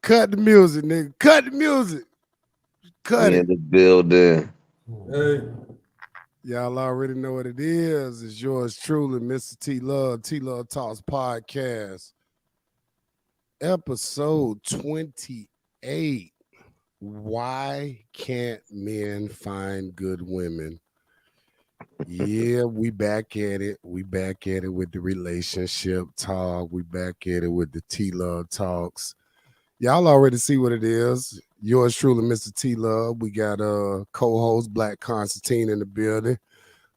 cut the music, nigga. Cut the music. Cut We it. in the building. Hey, Y'all already know what it is. It's yours truly, Mr. T Love, T Love Talks Podcast, episode 28. Why can't men find good women? Yeah, we back at it. We back at it with the relationship talk. We back at it with the T Love Talks. Y'all already see what it is. Yours truly, Mr. T Love. We got co-host Black Constantine in the building.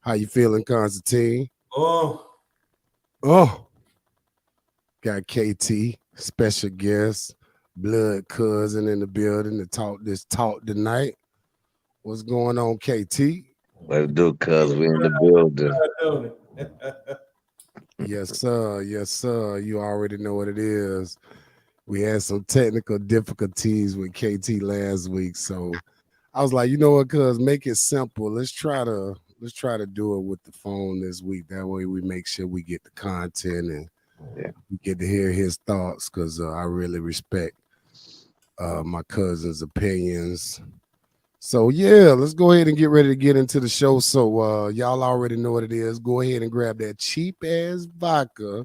How you feeling, Constantine? oh, Oh, got KT, special guest, blood cousin in the building to talk this talk tonight. What's going on, KT? Let's do, cuz we in the building. don't Yes, sir. Yes, sir. You already know what it is. We had some technical difficulties with KT last week, so I was like, you know what, cuz make it simple. Let's try to do it with the phone this week. That way we make sure we get the content and Yeah. we get to hear his thoughts because I really respect my cousin's opinions. So yeah, let's go ahead and get ready to get into the show. So y'all already know what it is. Go ahead and grab that cheap ass vodka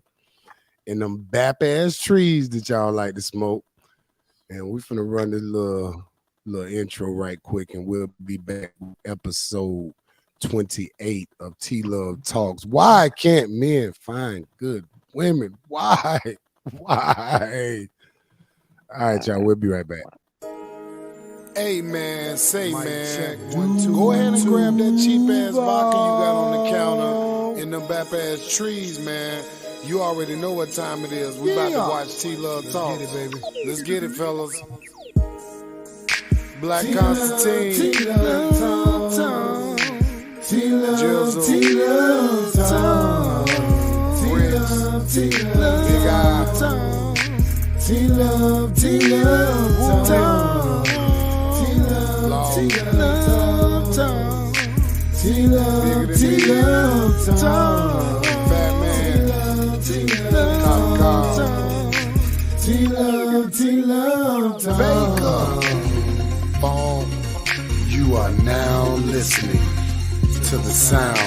and them bap ass trees that y'all like to smoke. And we're finna run this little intro right quick, and we'll be back with episode 28 of T Love Talks. Why can't men find good women? Why? Why? All right, y'all. We'll be right back. Hey man, say man, go ahead and grab that cheap ass vodka you got on the counter in them bap ass trees, man. You already know what time it is. We about to watch T Love Talk. Let's get it, fellas. Black Constantine, Jizzle, Rich, Big Eye, T-Love, Fat Man, Baker. You are now listening to the sounds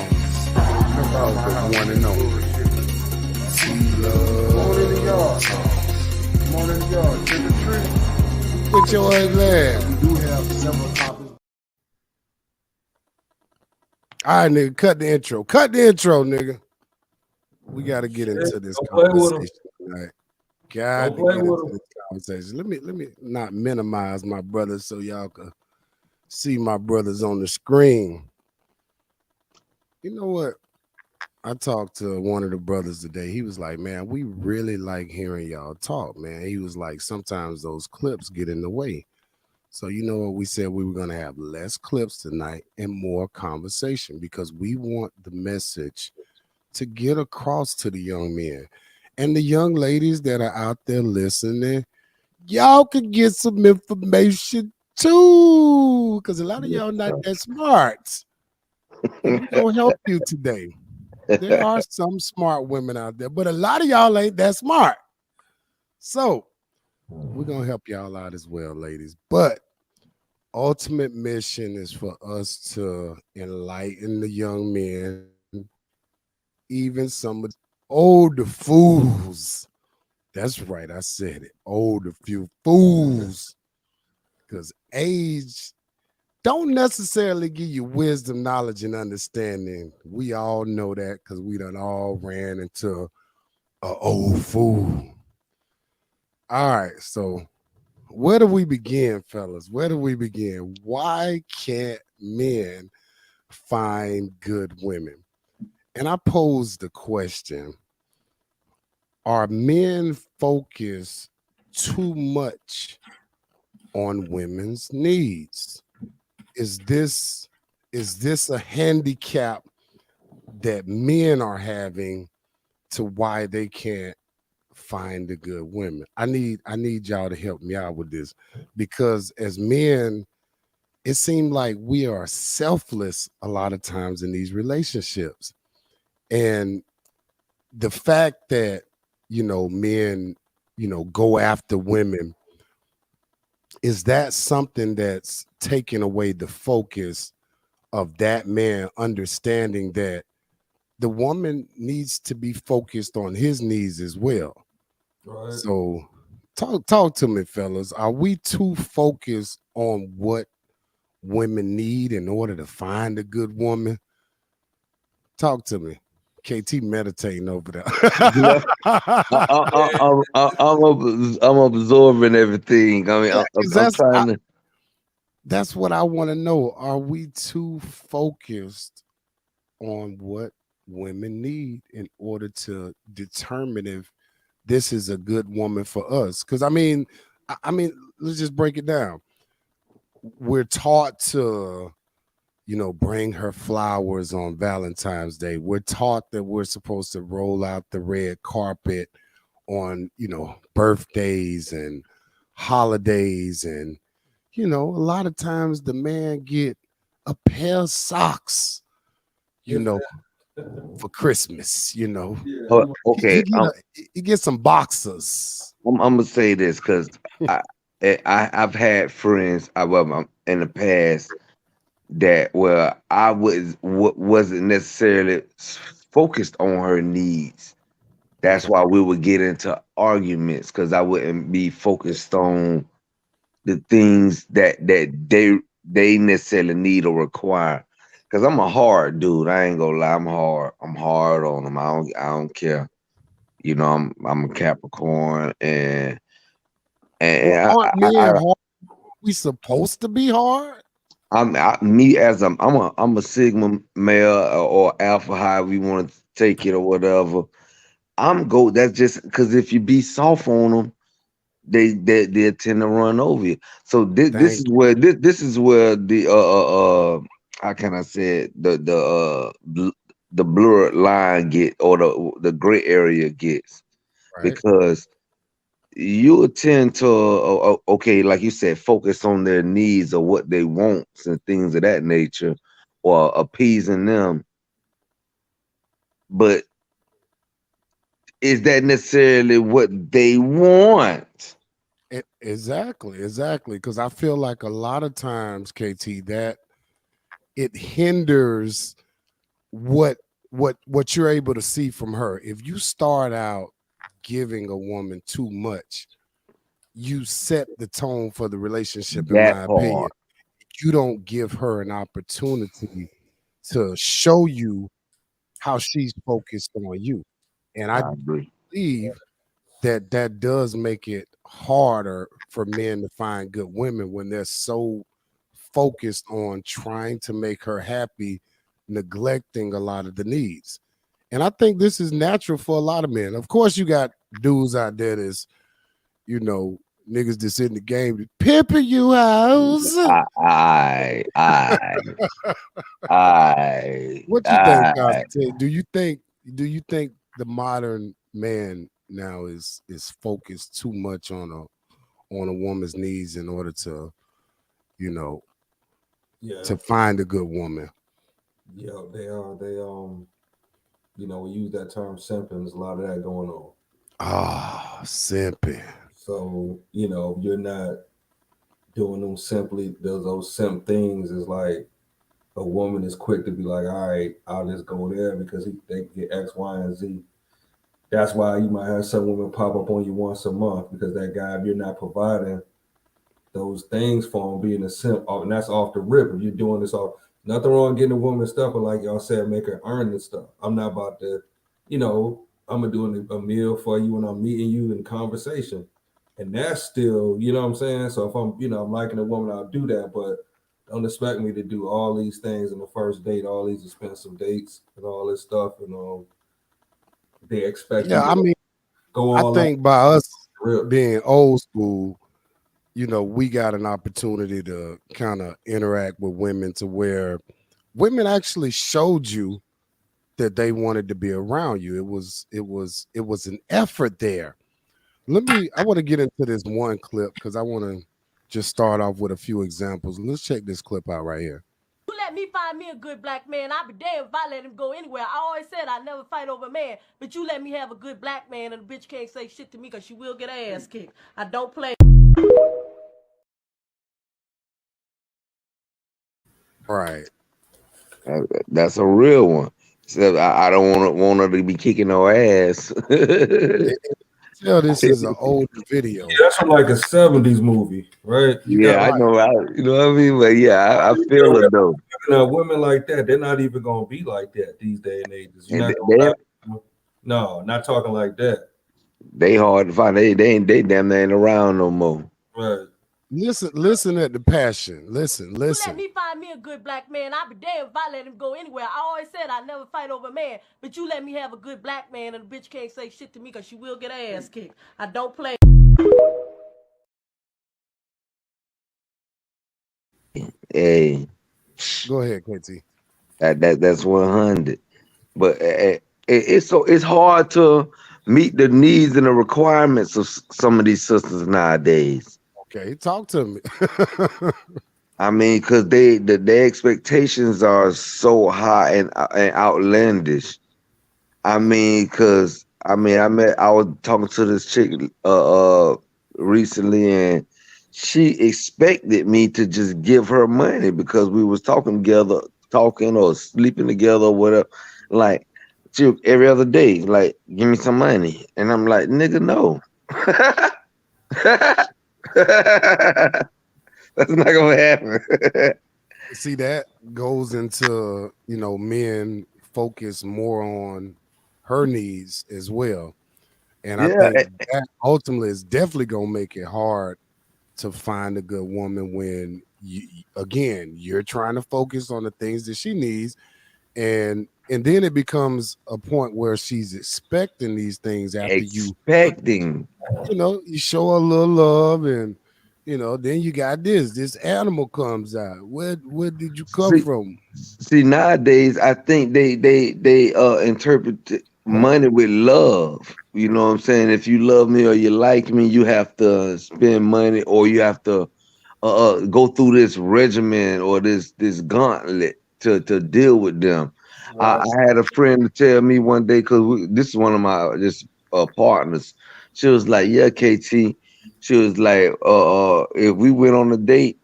of the one and only T-Love. Come on in the yard, trick or treat. With your ugly ass. We do have several topics. All right, nigga, cut the intro. Cut the intro, nigga. We got to get into this Don't play with 'em. conversation tonight. Got Don't to play get with into 'em. this conversation. Let me not minimize my brothers so y'all can see my brothers on the screen. You know what? I talked to one of the brothers today. He was like, man, we really like hearing y'all talk, man. He was like, sometimes those clips get in the way. So you know what? We said we were going to have less clips tonight and more conversation because we want the message to get across to the young men and the young ladies that are out there listening. Y'all could get some information too because a lot of y'all not that smart. We're going to help you today. There are some smart women out there, but a lot of y'all ain't that smart. So we're going to help y'all out as well, ladies. But ultimate mission is for us to enlighten the young men, even some of the older fools. That's right, I said it. Older few fools. Because age don't necessarily give you wisdom, knowledge, and understanding. We all know that because we done all ran into an old fool. All right, so where do we begin, fellas? Where do we begin? Why can't men find good women? And I posed the question, are men focused too much on women's needs? Is this a handicap that men are having to why they can't find the good women? I need y'all to help me out with this because as men, it seems like we are selfless a lot of times in these relationships. And the fact that, men, go after women is that something that's taking away the focus of that man understanding that the woman needs to be focused on his needs as well? Right. So talk to me, fellas. Are we too focused on what women need in order to find a good woman? Talk to me. KT meditating over there. No, I'm absorbing everything. I mean, Yeah, because I'm trying to. that's what I want to know. Are we too focused on what women need in order to determine if this is a good woman for us? Because I mean, let's just break it down. We're taught to, bring her flowers on Valentine's Day. We're taught that we're supposed to roll out the red carpet on, birthdays and holidays. And, a lot of times the man get a pair of socks, you If know, that. for Christmas, Yeah. Oh, He, okay, he get a, he get some boxers. I'm gonna say this because I, I've had friends in the past that I wasn't necessarily focused on her needs. That's Okay. why we would get into arguments because I wouldn't be focused on the things that they necessarily need or require. Because I'm a hard dude. I ain't gonna lie. I'm hard. I'm hard on them. I don't care. I'm a Capricorn, and Well, aren't men I hard? We supposed to be hard? me as I'm a Sigma male or Alpha, however you want to take it or whatever. That's just because if you be soft on them, they tend to run over you. So this Thank is where this is where the how can I say it, the blurred line get, or the gray area gets, you. Right. because you will tend to okay, like you said, focus on their needs or what they want and things of that nature, or appeasing them. But is that necessarily what they want? Exactly. Because I feel like a lot of times, KT, that it hinders what what you're able to see from her. If you start out giving a woman too much, you set the tone for the relationship, in That my opinion. part, You don't give her an opportunity to show you how she's focused on you. And I I agree. believe that does make it harder for men to find good women when they're so focused on trying to make her happy, neglecting a lot of the needs. And I think this is natural for a lot of men. Of course, you got dudes out there that's, you know, niggas that's in the game pimping you house. I, I, I, What you think, I. Constantine? Do you think the modern man now is focused too much on a woman's needs in order to, you know, Yeah. to find a good woman? Yeah. They are. We use that term simping. There's a lot of that going on. Ah, simping. So, you're not doing them simply, those simp things is like a woman is quick to be like, all right, I'll just go there because they can get X, Y, and Z. That's why you might have some women pop up on you once a month because that guy, if you're not providing those things for him, being a simp, and that's off the rip. If you're doing this off, nothing wrong getting a woman stuff, but like y'all said, make her earn this stuff. I'm not about to, I'm gonna do a meal for you when I'm meeting you in conversation, and that's still, you know what I'm saying. So if I'm liking a woman, I'll do that, but don't expect me to do all these things in the first date, all these expensive dates and all this stuff, and they expect you Yeah, to I mean, go I all out think by us the rip. being old school, we got an opportunity to kind of interact with women to where women actually showed you that they wanted to be around you. It was an effort there. I want to get into this one clip because I want to just start off with a few examples. Let's check this clip out right here. You let me find me a good black man. I'll be damned if I let him go anywhere. I always said I never fight over a man, but you let me have a good black man and the bitch can't say shit to me because she will get her ass kicked. I don't play. Right. That's a real one. So I don't want her to be kicking no ass. And tell this is an older Yeah, video. that's from like a '70s movie, right? You got Yeah, I Right. know. You know what I mean. But yeah, I you feel it though. know, women like that, they're not even gonna be like that these day and ages. You're And not gonna. No, not talking like that. they hard to find. They damn near ain't around no more. Right. Listen at the passion. Listen, You let listen. me find me a good black man. I'll be damned if I let him go anywhere. I always said I never fight over a man, but you let me have a good black man and the bitch can't say shit to me because she will get her ass kicked. I don't play. Hey, Go ahead, KT. that's 100. But it's hard to meet the needs and the requirements of some of these sisters nowadays. Okay, talk to me. I mean, because their expectations are so high and outlandish. I mean, cause I was talking to this chick recently, and she expected me to just give her money because we was talking together, talking or sleeping together or whatever. Like every other day, like give me some money, and I'm like, nigga, no, that's not gonna happen. See, that goes into, men focus more on her needs as well. And I Yeah, think that ultimately is definitely gonna make it hard to find a good woman when again, you're trying to focus on the things that she needs, and then it becomes a point where she's expecting these things after expecting. you show her a little love, and then you got this animal comes out. Where did you come See, from? See, nowadays I think they interpret money with love. You know what I'm saying? If you love me or you like me, you have to spend money or you have to go through this regimen or this gauntlet to deal with them. Right. I had a friend tell me one day because this is one of my just partners. She was like, "Yeah, KT." She was like, if we went on a date,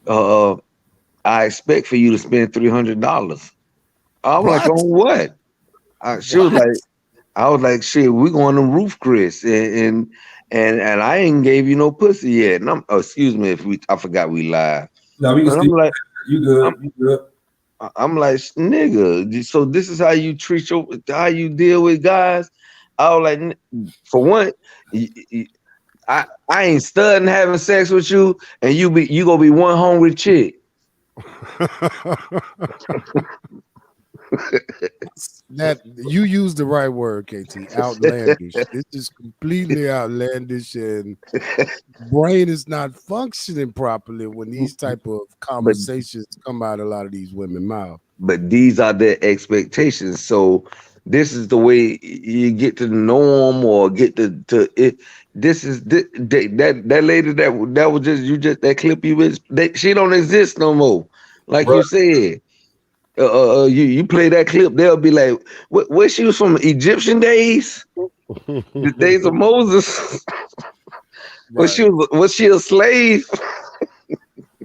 uh, I expect for you to spend $300." I'm like, What? on what? She was What? like, I was like, shit, we going to roof, Chris, and I ain't gave you no pussy yet. And excuse me if I forgot we live. No, we can And still. You I'm, good? You good? I'm like, nigga, so this is how you how you deal with guys. I was like, for one, y- y- I ain't studying having sex with you, and you gonna be one hungry chick. That you used the right word, KT. Outlandish. This is completely outlandish, and brain is not functioning properly when these type of but conversations come out a lot of these women mouth. but these are their expectations. So this is the way you get to know them or get to it. This is that lady that was just that clip you was she don't exist no more. Like Right. you said, you play that clip, they'll be like, where she was from Egyptian days, the days of Moses. Right. Was she a slave?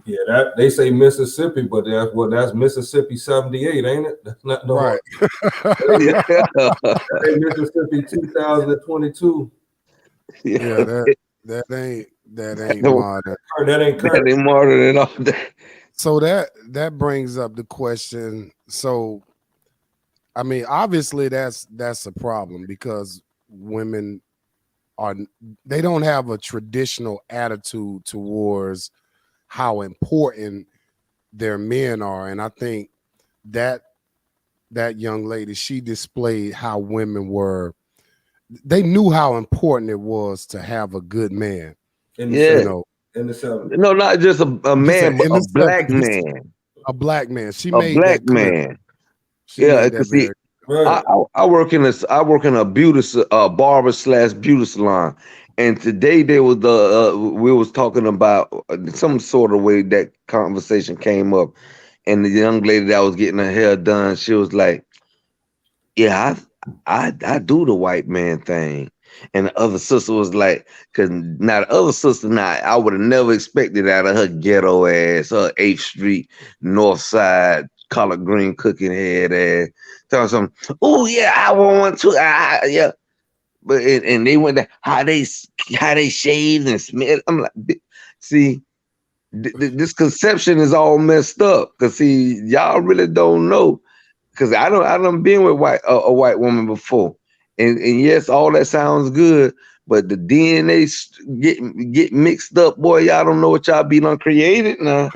Yeah, that they say Mississippi, but that's Mississippi '78, ain't it? That's not no more. Right. Hey, Mississippi 2022. Yeah, Yeah, that ain't modern. Or that ain't that current. ain't modern and all that. So that brings up the question. So I mean, obviously that's a problem because women are they don't have a traditional attitude towards how important their men are, and I think that that young lady, she displayed how women were, they knew how important it was to have a good man. In the Yeah. you '70s. know In the '70s. No, not just a you said man, but in a the black 70s, man. a black man, she A made black that clear. man. She Yeah, made that because see, very Right. I work in I work in a beauty barber slash beauty salon, and today there was we was talking about some sort of way that conversation came up, and the young lady that was getting her hair done, she was like, "Yeah, I do the white man thing." And the other sister was like, because now the other sister, now I would have never expected out of her ghetto ass, her 8th Street, North Side, collard green cooking head ass. Tell some, oh yeah, I want one too. Yeah. But and they went to how they shaved and smelled. I'm like, see, this conception is all messed up. Cause see, y'all really don't know. Cause I don't been with a white woman before, and yes, all that sounds good, but the DNA get mixed up, boy. Y'all don't know what y'all be done created now.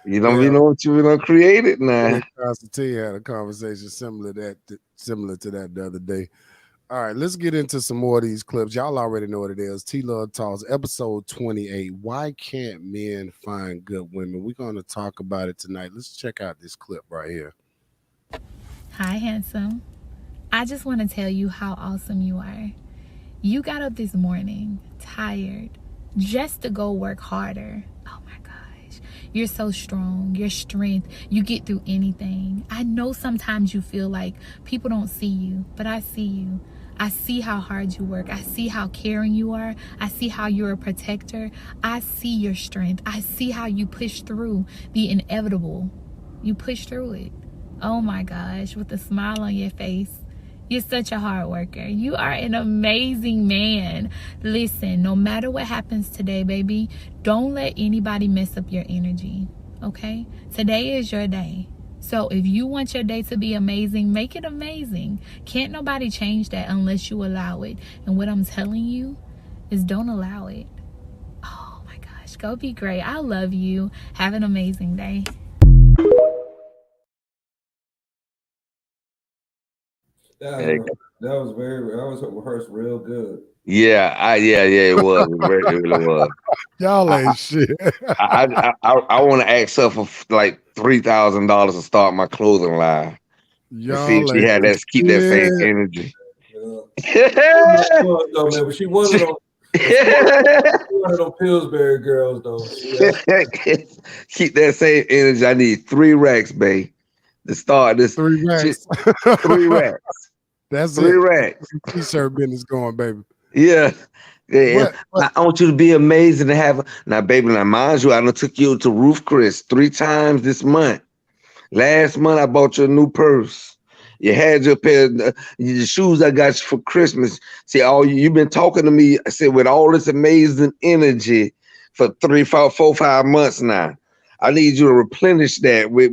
You don't be Yeah, know what you be done created me now. and Constantine had a conversation similar to that the other day. All right, let's get into some more of these clips. Y'all already know what it is. T Love Talks, episode 28. Why can't men find good women? We're going to talk about it tonight. Let's check out this clip right here. Hi, handsome. I just want to tell you how awesome you are. You got up this morning, tired, just to go work harder. Oh my gosh. You're so strong. Your strength. You get through anything. I know sometimes you feel like people don't see you, but I see you. I see how hard you work. I see how caring you are. I see how you're a protector. I see your strength. I see how you push through the inevitable. You push through it. Oh my gosh, with a smile on your face. You're such a hard worker. You are an amazing man. Listen, no matter what happens today, baby, don't let anybody mess up your energy. Okay? Today is your day. So if you want your day to be amazing, make it amazing. Can't nobody change that unless you allow it. And what I'm telling you is don't allow it. Oh my gosh, go be great. I love you. Have an amazing day. Hey, That was rehearsed real good. yeah, it was. It really was. Y'all I ain't shit. I want to ask her for like $3,000 to start my clothing line and see if Y'all she had ain't that keep that same shit. energy. Yeah. Though, man, but she one of them. But she one of them Pillsbury girls though. Keep that same energy. I need 3 racks, babe, to start this. Three Shit, racks. 3 racks. That's Three it. racks. T-shirt business going, baby. Yeah. Yeah. But I want you to be amazing to have now, baby. Now, mind you, I done took you to Roof Chris 3 times this month. Last month, I bought you a new purse. You had your pair of the shoes I got you for Christmas. See, all you've been talking to me. I said with all this amazing energy for 3, 4, 5 months now. I need you to replenish that with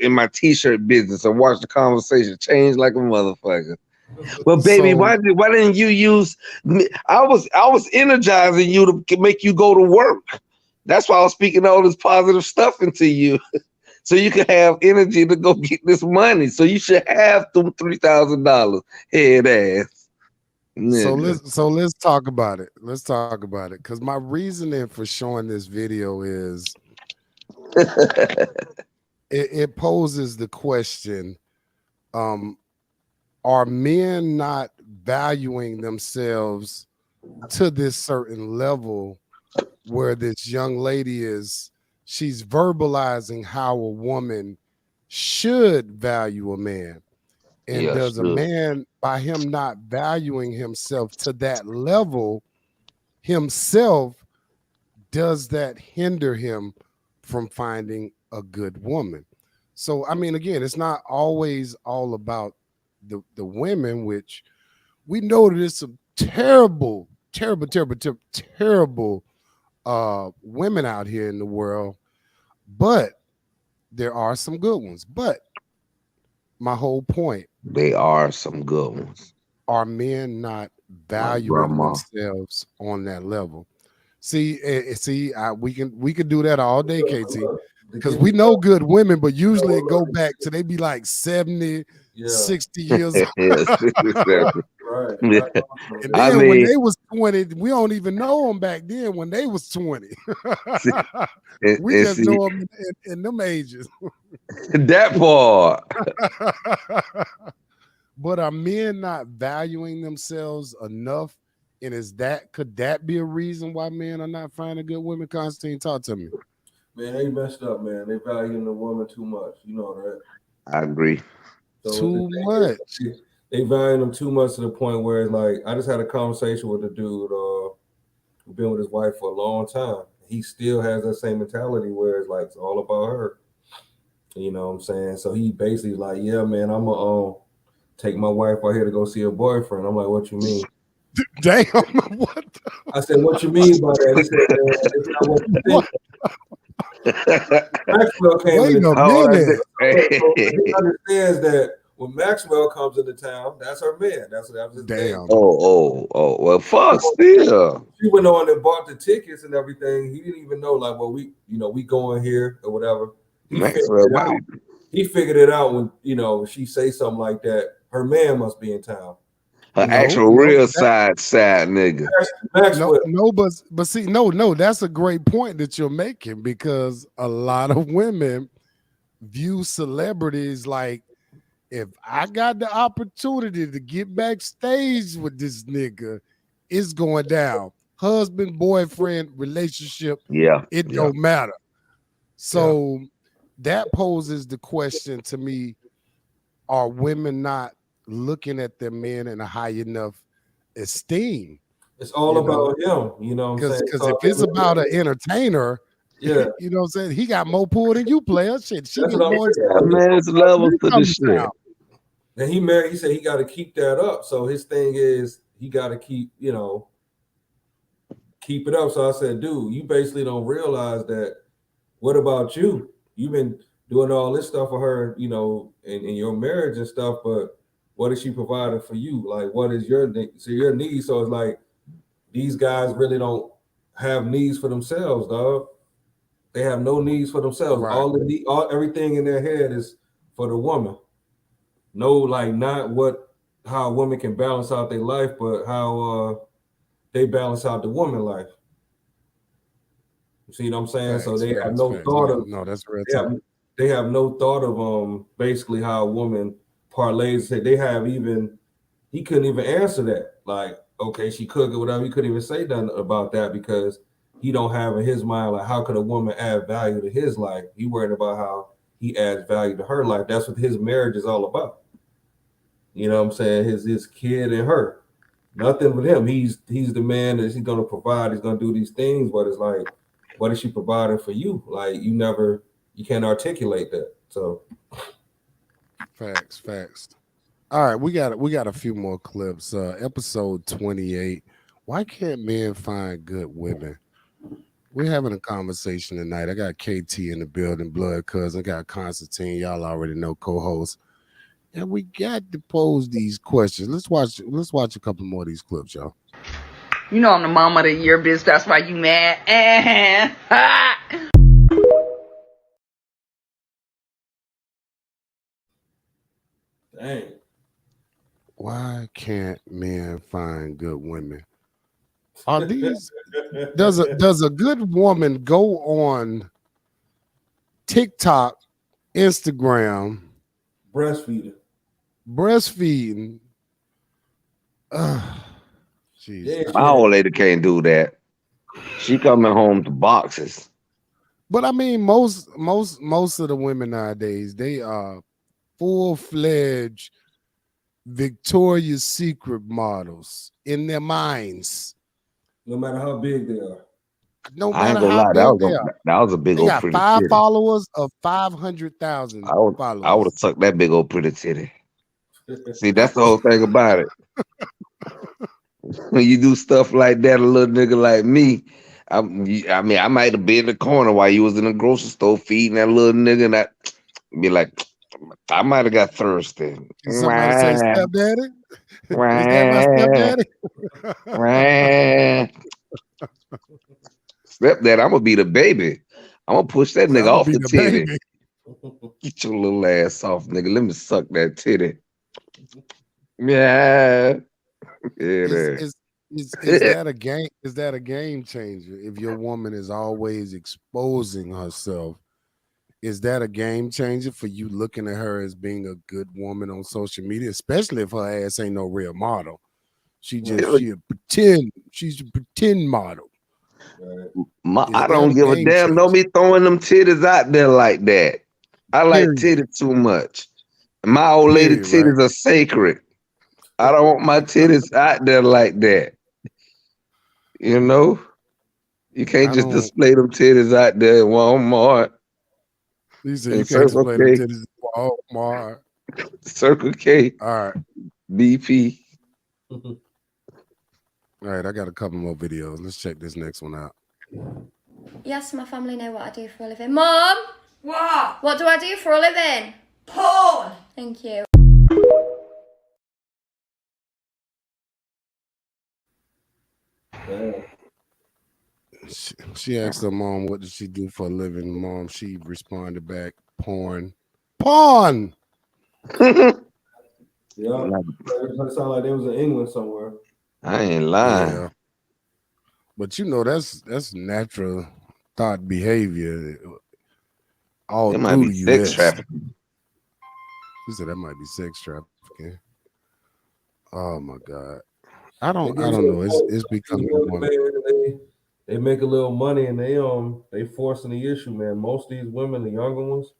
in my t-shirt business and watch the conversation change like a motherfucker. Well, baby, so why didn't you use me? I was energizing you to make you go to work. That's why I was speaking all this positive stuff into you, so you can have energy to go get this money. So you should have them $3,000 head ass nigga. let's talk about it. Let's talk about it. Because my reasoning for showing this video is it poses the question: um, are men not valuing themselves to this certain level where this young lady is? She's verbalizing how a woman should value a man. And Yeah, does a sure. man, by him not valuing himself to that level himself, does that hinder him from finding a good woman? So, I mean, again, it's not always all about the women, which we know that there's some terrible women out here in the world, but there are some good ones. But my whole point, They are some good ones, are men not like valuing grandma. themselves on that level? See, we can do that all day, KT, To because give we you know good women, but usually it go back to they be like 70, yeah, 60 years old. Yes, exactly. right. Yeah. And I then when mean, they was 20, we don't even know them back then when they was 20. see, and, We and just see know them in them ages. that part. But are men not valuing themselves enough? And could that be a reason why men are not finding good women? Constantine, talk to me. Man, they messed up, man. They valuing the woman too much. You know that. I agree. So the Too thing is, much. they value them too much to the point where it's like I just had a conversation with a dude who been with his wife for a long time. He still has that same mentality where it's like it's all about her. You know what I'm saying? So he basically like, yeah, man, I'm gonna take my wife out here to go see her boyfriend. I'm like, what you mean? Damn, what? I said, what you mean by that? He said, man, it's not what you think. What? Maxwell came Wait into a town. Oh, minute. So he understands that when Maxwell comes into town, that's her man. That was his thing. Damn. well, fuck still. She went on and bought the tickets and everything. He didn't even know, like, well, we going here or whatever. He figured Maxwell it out. might He figured it out when she say something like that. Her man must be in town. her No, actual no, real that, side nigga. no, Maxwell. no, but see, no, that's a great point that you're making because a lot of women view celebrities like if I got the opportunity to get backstage with this nigga, it's going down. Husband, boyfriend, relationship, Yeah, it yeah. don't matter. Yeah. So that poses the question to me: are women not looking at their men in a high enough esteem? It's all You know, about him. You know what I'm saying? because So, if it's about an entertainer, yeah, you know what I'm saying, he got more pull than you, player. Shit, she that's get what I'm more saying. Yeah, exposure. man, it's When levels you to come the to shit. town. And he married. He said he got to keep that up. So his thing is he got to keep it up. So I said, dude, you basically don't realize that. What about you? You've been doing all this stuff for her, in your marriage and stuff, but what is she providing for you? Like, what is your needs? So it's like these guys really don't have needs for themselves, dog. They have no needs for themselves. Right. All everything in their head is for the woman. No, like not how a woman can balance out their life, but how they balance out the woman life. You see what I'm saying? So Facts, they have facts, no facts. thought No, of no, that's real they talk. have they have no thought of basically how a woman parlays. They have even he couldn't even answer that. Like, okay, she cook or whatever. He couldn't even say nothing about that because he don't have in his mind like how could a woman add value to his life? He worried about how he adds value to her life. That's what his marriage is all about. You know what I'm saying? His kid and her. Nothing with him. He's the man that he's gonna provide. He's gonna do these things, but it's like, what is she providing for you? Like you can't articulate that. So Facts, facts. All right, we got a few more clips. Episode 28. Why can't men find good women? We're having a conversation tonight. I got KT in the building, blood cousin. I got Constantine, y'all already know, co-host. And we got to pose these questions. Let's watch a couple more of these clips, y'all. You know I'm the mama of the year, bitch. That's why you mad. dang. Why can't men find good women? Are these does a good woman go on TikTok, Instagram, Breastfeeding. breastfeeding? Ugh, Jesus Yeah, My she Christ. old lady can't do that. She coming home to boxes. But I mean, most of the women nowadays, they are full-fledged Victoria's Secret models in their minds. no matter how big they are. No I ain't matter gonna how lie, big they are, that was a big they old got pretty 5 titty. followers of 500,000 I would followers. have sucked that big old pretty titty. See, that's the whole thing about it. When you do stuff like that, a little nigga like me, I mean, I might have been in the corner while you was in the grocery store feeding that little nigga, and that be like, I might have got thirsty. Can somebody say Wah, stepdaddy? Is that my wah, stepdaddy? wah. Stepdad, I'm gonna be the baby. I'm gonna push that I'm nigga gonna off be the the titty. baby. Get your little ass off, nigga. Let me suck that titty. Yeah, yeah, Is there. is is that a game? Is that a game changer? If your woman is always exposing herself, is that a game changer for you looking at her as being a good woman on social media, especially if her ass ain't no real model? Right, She a pretend. She's a pretend model. right. Is I that don't a give a game damn. Don't changer? be throwing them titties out there like that. I like Period. titties too much. My old lady Period. Right. titties are sacred. I don't want my titties out there like that. You know, you can't I just don't. display them titties out there in Walmart You said you and can't Circle display them K, titties. Oh, my. Circle K, All right. BP. All right. I got a couple more videos. Let's check this next one out. Yes, my family know what I do for a living. Mom! What? What do I do for a living? Porn. Thank you. Damn. She asked her mom, what does she do for a living? Mom, she responded back, porn. Porn! Yeah. It sounded like they was in England somewhere. I ain't lying. Yeah. But you know, that's natural thought behavior all It might through be the sex US. trafficking. She said that might be sex trafficking. Oh my God. It I gets to don't know. the point It's these becoming women, more. man, they make a little money and they forcing the issue, man. Most of these women, the younger ones,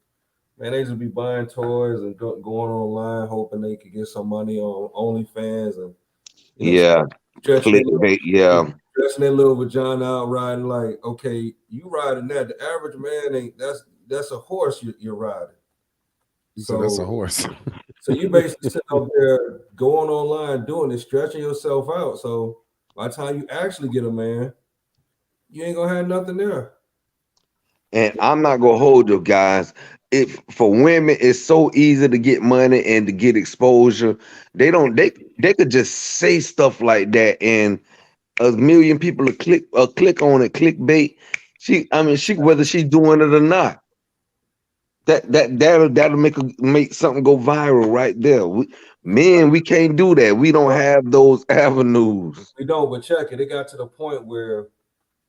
man, they just be buying toys and going online hoping they could get some money on OnlyFans and Yeah, stretching clickbait. Yeah, their little vagina out riding like, okay, you riding that. The average man ain't that's a horse you're riding. You said that's a So horse. so you basically sitting up there going online doing it, stretching yourself out. So by the time you actually get a man, you ain't gonna have nothing there. and I'm not gonna hold you guys. If for women, it's so easy to get money and to get exposure. They don't. They could just say stuff like that, and a million people will click on it. Clickbait. I mean, whether she's doing it or not. That'll make something go viral right there. Men, we can't do that. We don't have those avenues. We don't, but check it. It got to the point where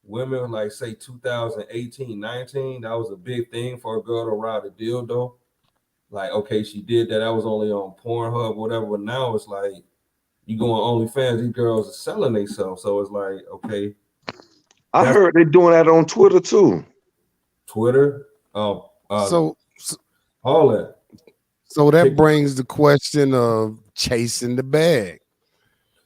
women, like say 2018, 19, that was a big thing for a girl to ride a dildo. Like, okay, she did that. That was only on Pornhub, whatever. But now it's like you go on OnlyFans, these girls are selling themselves. So it's like, okay, I that's heard they're doing that on Twitter too. Twitter, so all that. so that TikTok. brings the question of chasing the bag.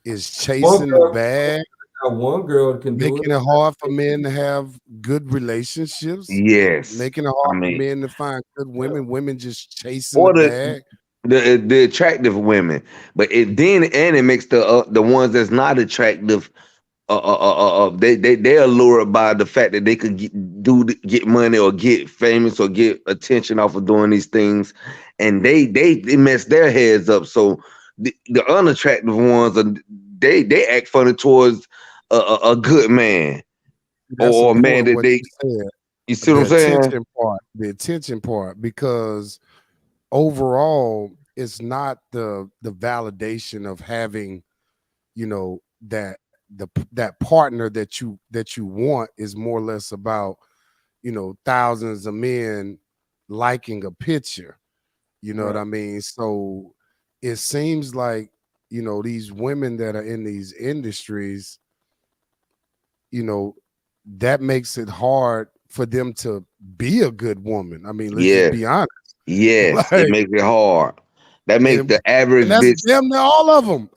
Is One chasing the girl, bag one girl can do it. making it hard for men to have good relationships? Yes, Making it I hard for mean, men to find good women? Women just chasing the or bag? the attractive women, but it makes the ones that's not attractive. They allured by the fact that they could get money or get famous or get attention off of doing these things, and they mess their heads up. So the unattractive ones they act funny towards a good man That's or a man important that what they, you said. you see what I'm saying? The attention part, because overall, it's not the validation of having, you know, that partner that you want is more or less about, you know, thousands of men liking a picture. You know what Right. I mean? So it seems like, you know, these women that are in these industries, you know, that makes it hard for them to be a good woman. I mean, let's just Yes, be honest. yes, it Like, makes it hard. That makes and the average that's bitch. damn near all of them.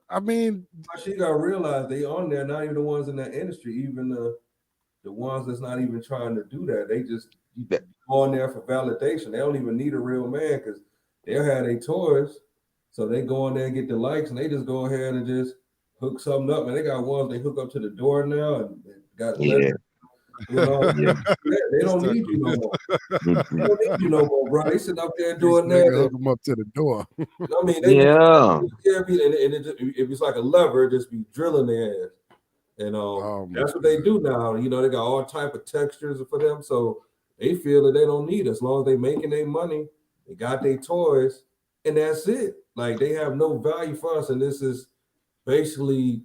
I mean, But she gotta realize they on there, not even the ones in that industry, even the ones that's not even trying to do that. They just go on there for validation. They don't even need a real man because they'll have their toys. So they go on there and get the likes and they just go ahead and just hook something up. And they got ones they hook up to the door now and they got Yeah, letters doing all yeah. they this don't stuff, need you no more. They Mhm. don't need you no more, bro. They sitting up there these doing nigga that. hook them up to the door. I mean, they just Yeah, and it just, if it's like a lever, it just be drilling their ass. And Oh my that's what they god. do now. You know, they got all type of textures for them, so they feel that they don't need it. As long as they making their money, they got their toys, and that's it. Like they have no value for us. And this is basically,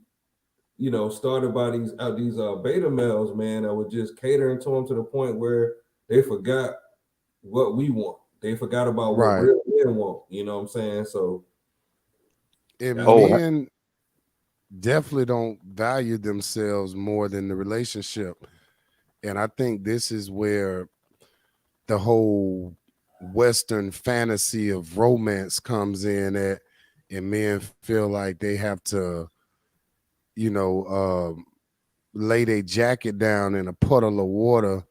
started by these beta males, man, that were just catering to them to the point where they forgot what we want. They forgot about what Right. real men want. You know what I'm saying? So And that's oh, men definitely don't value themselves more than the relationship. And I think this is where the whole Western fantasy of romance comes in at, and men feel like they have to, you know, lay their jacket down in a puddle of water,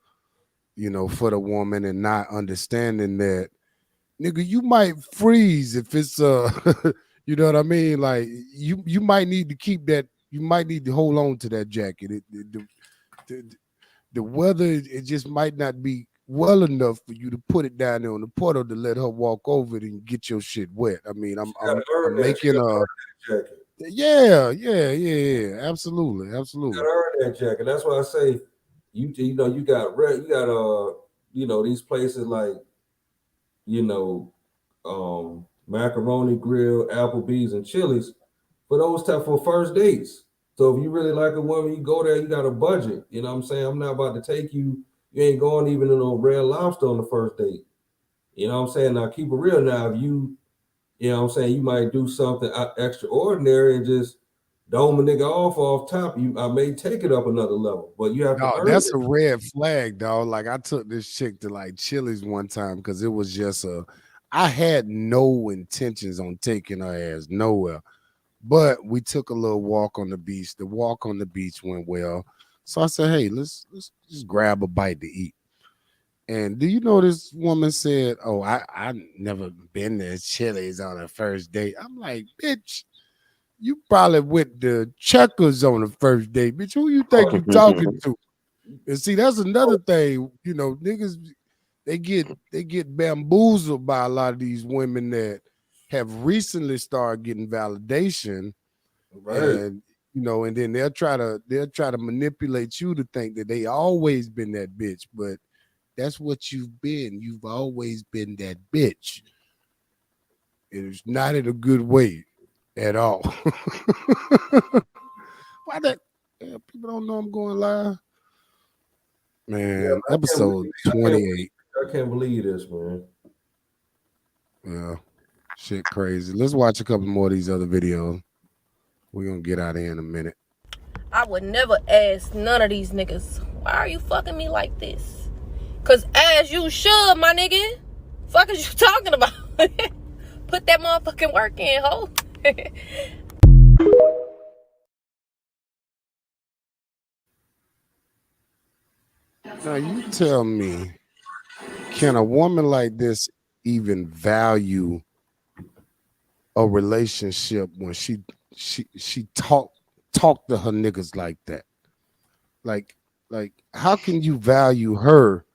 for the woman, and not understanding that, nigga, you might freeze if it's you know what I mean? Like you might need to keep that. You might need to hold on to that jacket. The, the weather, it just might not be well enough for you to put it down there on the puddle to let her walk over it and get your shit wet. I mean, I'm She gotta I'm earn I'm that. She making gotta a earn that jacket. yeah, absolutely, You absolutely. gotta earn that jacket. That's why I say you got these places like you know Macaroni Grill, Applebee's, and Chili's for those type for first dates. So if you really like a woman, you go there. You got a budget. You know what I'm saying? I'm not about to take you. You ain't going even to no Red Lobster on the first date. You know what I'm saying? Now keep it real. Now if you know what I'm saying, you might do something extraordinary and just dome a nigga off top. I may take it up another level, but you have to Dog, earn that's it. a red flag, dog. Like I took this chick to like Chili's one time because it was just I had no intentions on taking her ass nowhere. But we took a little walk on the beach. The walk on the beach went well. So I said, hey, let's just grab a bite to eat. And do you know this woman said, oh, I never been to Chili's on a first date. I'm like, bitch, you probably went to Checkers on the first date. Bitch, who you think you talking to? And see, that's another thing. Niggas, they get bamboozled by a lot of these women that have recently started getting validation, Right. and and then they'll try to manipulate you to think that they always been that bitch, but that's what you've been. You've always been that bitch. It's not in a good way at all. Why that? Yeah, people don't know I'm going live. Yeah, Man, man, episode 28. I can't believe this, man. Yeah, shit crazy. Let's watch a couple more of these other videos. We're gonna get out of here in a minute. I would never ask none of these niggas, why are you fucking me like this? Cause as you should, my nigga. Fuck is you talking about? Put that motherfucking work in, ho. Now you tell me, can a woman like this even value a relationship when she talk to her niggas like that? Like like how can you value her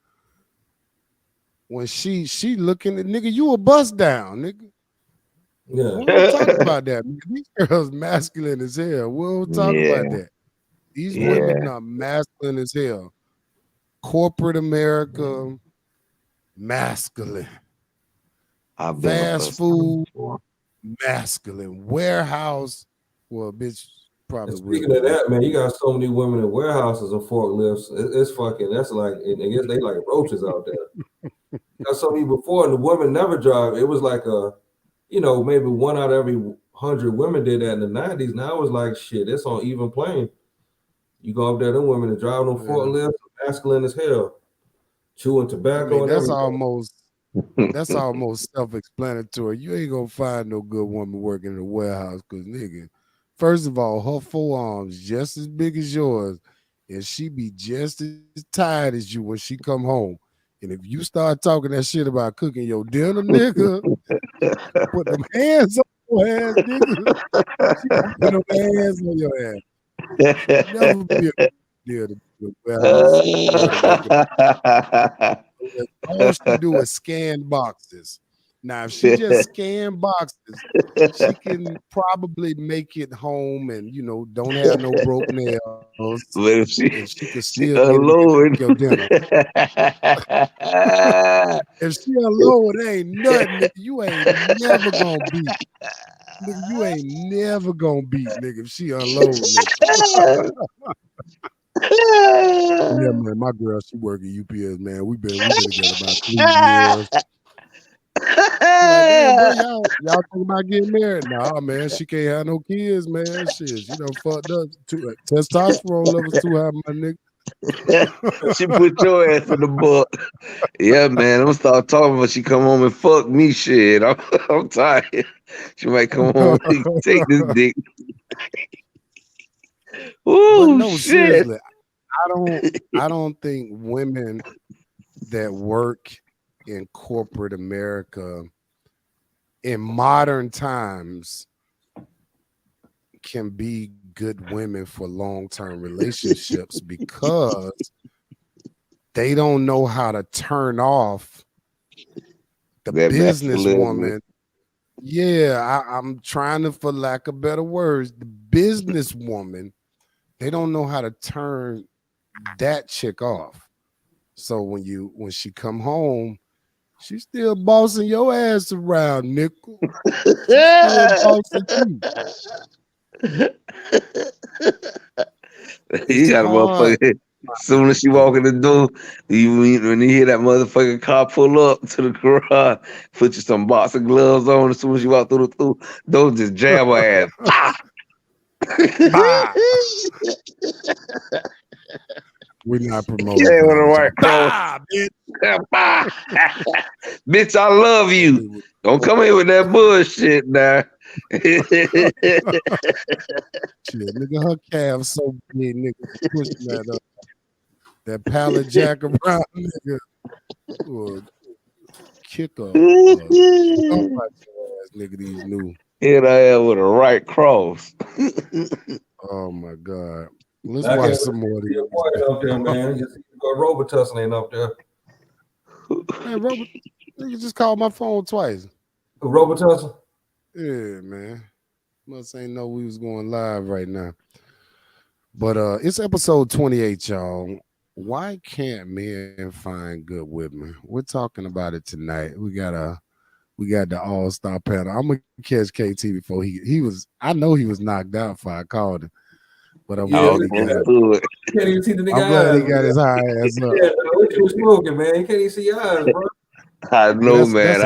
when she looking at, nigga, you a bust down, nigga. Yeah. We don't talk about that. These girls masculine as hell. We don't talk about Yeah, that. These women yeah. are masculine as hell. Corporate America, masculine. I've been a Fast bus stop food, before. masculine. Warehouse, well, bitch, And probably speaking real of good. that, man, you got so many women in warehouses and forklifts. It's fucking. That's like, I guess they like roaches out there. Got so many before, and the women never drive. It was like maybe one out of every 100 women did that in the 90s. Now it's like shit. It's on even plane. You go up there, them women that drive on Yeah. forklifts, masculine as hell, chewing I mean, tobacco and that's everything. almost that's almost self-explanatory. You ain't gonna find no good woman working in a warehouse because, nigga, first of all, her forearms just as big as yours, and she be just as tired as you when she come home. And if you start talking that shit about cooking your dinner, nigga, put them hands on your ass, nigga. She gonna put them hands on your ass. Never be a good idea to be in a warehouse working. All she do is scan boxes. Now, if she just scan boxes, she can probably make it home and don't have no broke nails, But if and she could still she get in there and cook unload. your dinner. If she unload, it ain't nothing, nigga. You ain't never gonna beat. Nigga, you ain't never gonna beat, nigga, if she unload, nigga. Yeah, man, my girl, she work at UPS, man. We been together about 3 years. You like, damn, bro, y'all think about getting married? Nah, man, she can't have no kids, man. Shit, she done fucked up. Testosterone levels too high, my nigga. She put your ass in the book. Yeah, man. I'm gonna start talking about she come home and fuck me shit. I'm tired. She might come home and take this dick. But Ooh, no, shit. seriously, I don't think women that work in corporate America in modern times can be good women for long-term relationships because they don't know how to turn off the That masculinity. businesswoman. Yeah, I'm trying to, for lack of better words, the businesswoman. They don't know how to turn that chick off. So when she come home, she's still bossing your ass around, nickel. She's still bossing you. It's You got a hard. motherfucker. Soon as she walk in the door, when you hear that motherfucking car pull up to the garage, put you some boxing gloves on. As soon as you walk through the door, just jab her ass. Pah! Bah. We're not promoting Yeah, with the violence, y'all. right cross. Bah, bitch. Bah! Bitch, I love Hit you. me with Don't oh, come here with that bullshit now. shit, nigga. Her calves so big, nigga. Pushing that pallet jack around, nigga. Will kick stomp out your ass, nigga. These new. Hit her ass with a right cross. Oh my god. Let's I watch can't some more of see a these. quiet up there, man. You got Robitussin ain't up there. Man, Robert, nigga just called my phone twice. Robitussin? Yeah, man. Must ain't know we was going live right now. But it's episode 28, y'all. Why can't men find good women? We're talking about it tonight. We got the all-star panel. I'm gonna catch KT before he was. I know he was knocked out before I called him, but I'm Yeah, All glad he got. into it. you can't even see the nigga I'm glad he eyes, got man. his high ass up. Yeah, what you was smoking, man? You can't even see your eyes, bro. I Yeah, know, man.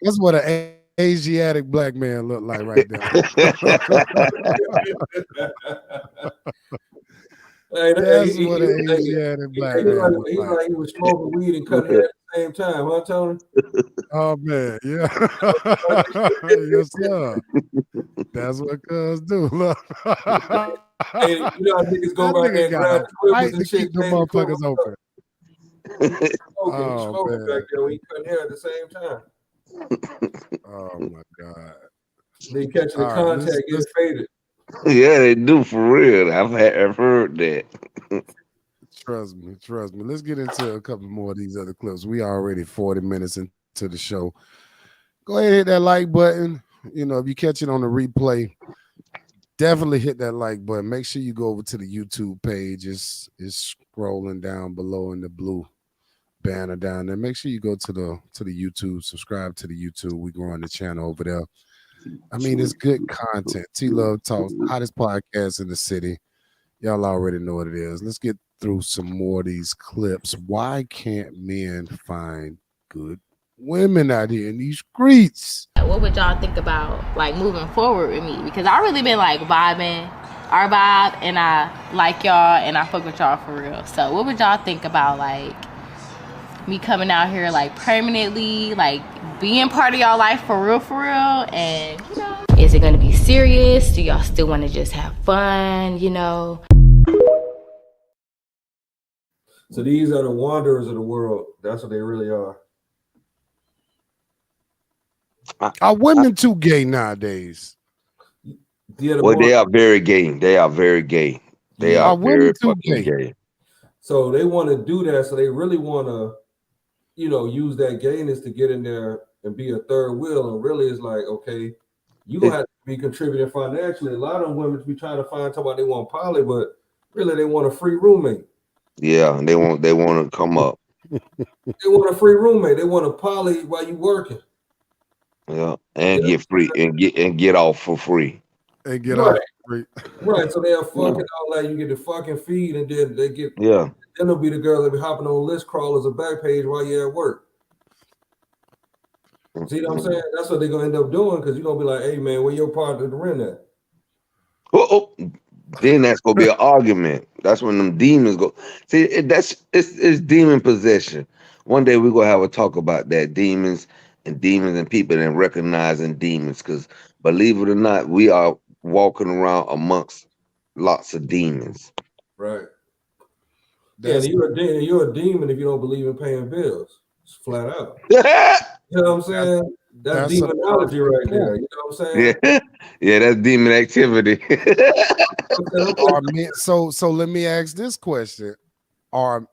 that's what an Asiatic black man look like right there. Hey, That's what an Asiatic black man look he like. like he was smoking weed and cutting hair at the same time, huh, Tony? Oh man, yeah, yes sir. That's what cuz do. Look, Hey, you know how that niggas go nigga back there and got a grab clippers fight and to shit, keep the change the clippers motherfuckers up. open. He was Oh smoking back man. there when he cutting hair at the same time. Oh my god. Then catching the All right, contact, getting let's faded. Yeah, they do for real. I've heard that. trust me. Let's get into a couple more of these other clips. We already 40 minutes into the show. Go ahead and hit that like button. You know, if you catch it on the replay, definitely hit that like button. Make sure you go over to the YouTube page. It's scrolling down below in the blue banner down there. Make sure you go to the YouTube, subscribe to the YouTube. We growing the channel over there. I mean, it's good content. T Love Talks, hottest podcast in the city. Y'all already know what it is. Let's get through some more of these clips. Why can't men find good women out here in these streets? What would y'all think about like moving forward with me? Because I really been like vibing, our vibe, and I like y'all and I fuck with y'all for real. So what would y'all think about like me coming out here like permanently, like being part of y'all life for real, and you know, is it gonna be serious? Do y'all still want to just have fun? You know? So these are the wanderers of the world. That's what they really are. Are women too gay nowadays? Yeah, the Well, one. they are very gay. They are very gay. They Yeah. are Are very women too fucking gay? gay. So they want to do that. So they really want to, use that gayness to get in there and be a third wheel. And really, it's like, okay, you gonna have to be contributing financially. A lot of them women be trying to find somebody they want poly, but really they want a free roommate. Yeah, they want to come up. They want a free roommate. They want a poly while you working. Yeah, and Yeah. get free and get off for free. And get Right, off free. right. So they're Yeah, fucking out like you get the fucking feed, and then they get. yeah. Then they'll be the girl that be hopping on list crawlers or back page while you're at work. See what I'm saying? That's what they're gonna end up doing because you're gonna be like, hey man, where your partner to rent at? Oh, Then that's gonna be an argument. That's when them demons go. See, it's demon possession. One day we're gonna have a talk about that demons and people and recognizing demons. Because believe it or not, we are walking around amongst lots of demons. Right. Yeah, and That's you're a demon if you don't believe in paying bills. It's flat out. yeah, You know what I'm that's saying? That's that's a demonology perfect right point. there. You know what I'm saying? yeah, that's demon activity. Are men so let me ask this question. Are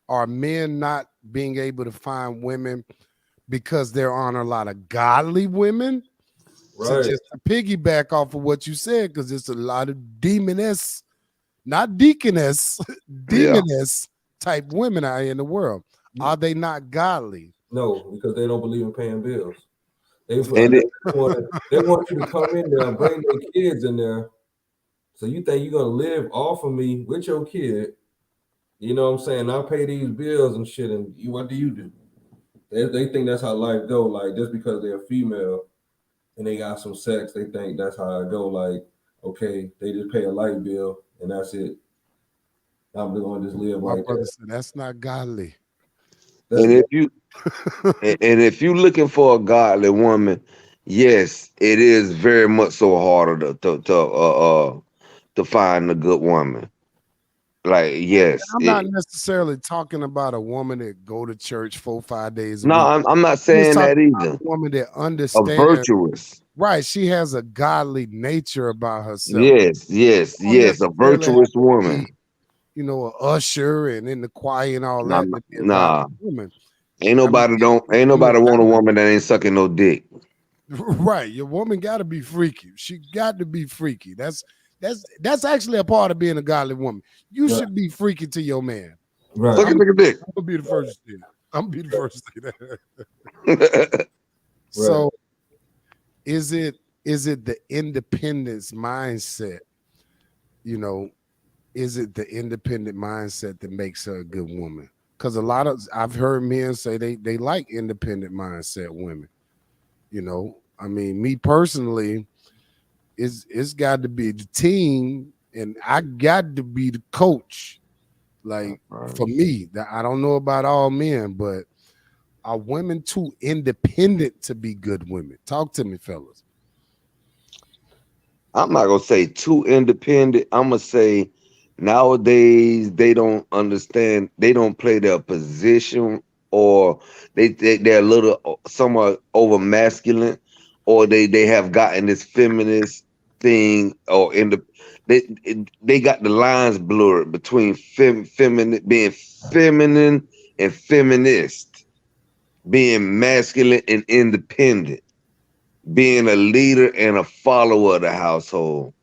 are men not being able to find women because there aren't a lot of godly women? So Right. just to piggyback off of what you said, because there's a lot of demoness, not deaconess, Yeah, demoness type women out here in the world. Are they not godly? No, because they don't believe in paying bills. and it, They want you to come in there and bring their kids in there. So you think you're gonna live off of me with your kid? You know what I'm saying? I pay these bills and shit, and what do you do? They think that's how life go. Like just because they're female and they got some sex, they think that's how it go. Like okay, they just pay a light bill and that's it. I'm gonna just live My like brother that. said that's not godly. That's and if you and if you looking for a godly woman, yes, it is very much so harder to find a good woman. Like yes, I'm not necessarily talking about a woman that go to church 4 5 days a no, week. I'm not I'm just saying talking that about either. a woman that A understands. virtuous, Right, she has a godly nature about herself. yes, yes, Don't yes, a necessarily have virtuous to be, woman. a usher and in the choir and all Nah, that to be a godly nah, woman. ain't Look, nobody want a woman that ain't sucking no dick. right, your woman got to be freaky. She got to be freaky. That's actually a part of being a godly woman. You right, should be freaky to your man. right, I'm, Sucking I'm nigga dick. gonna be the first to say that. I'm gonna be the first to say that. right. So is it the independence mindset? You know, is it the independent mindset that makes her a good woman? Because I've heard men say they like independent mindset women. I mean, me personally, it's got to be the team, and I got to be the coach. Like for me, that I don't know about all men, but are women too independent to be good women? Talk to me, fellas. I'm not gonna say too independent. I'm gonna say nowadays they don't understand. They don't play their position, or they're a little somewhat over masculine, or they have gotten this feminist thing, or in the they got the lines blurred between feminine being feminine and feminist, being masculine and independent, being a leader and a follower of the household.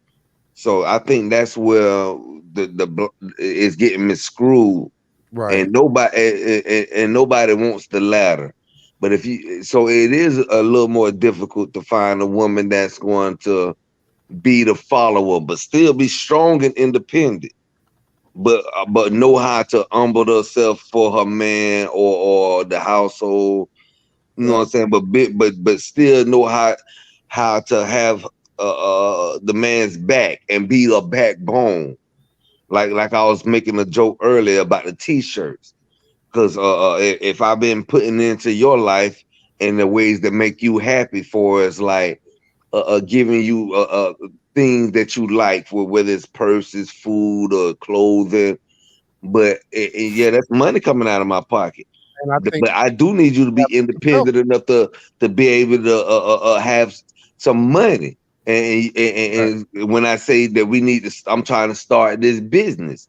So I think that's where is getting miscrewed, Right, and nobody wants the latter. But if you, so it is a little more difficult to find a woman that's going to be the follower, but still be strong and independent, but know how to humble herself for her man or the household. You know what yeah, I'm saying? But still know how to have the man's back and be a backbone. Like I was making a joke earlier about the t-shirts, because if I've been putting into your life in the ways that make you happy, for us, like giving you things that you like, for whether it's purses, food, or clothing, but yeah, that's money coming out of my pocket. and I think But I do need you to be yourself, independent enough to be able to have some money. right, And when I say that we need to, I'm trying to start this business.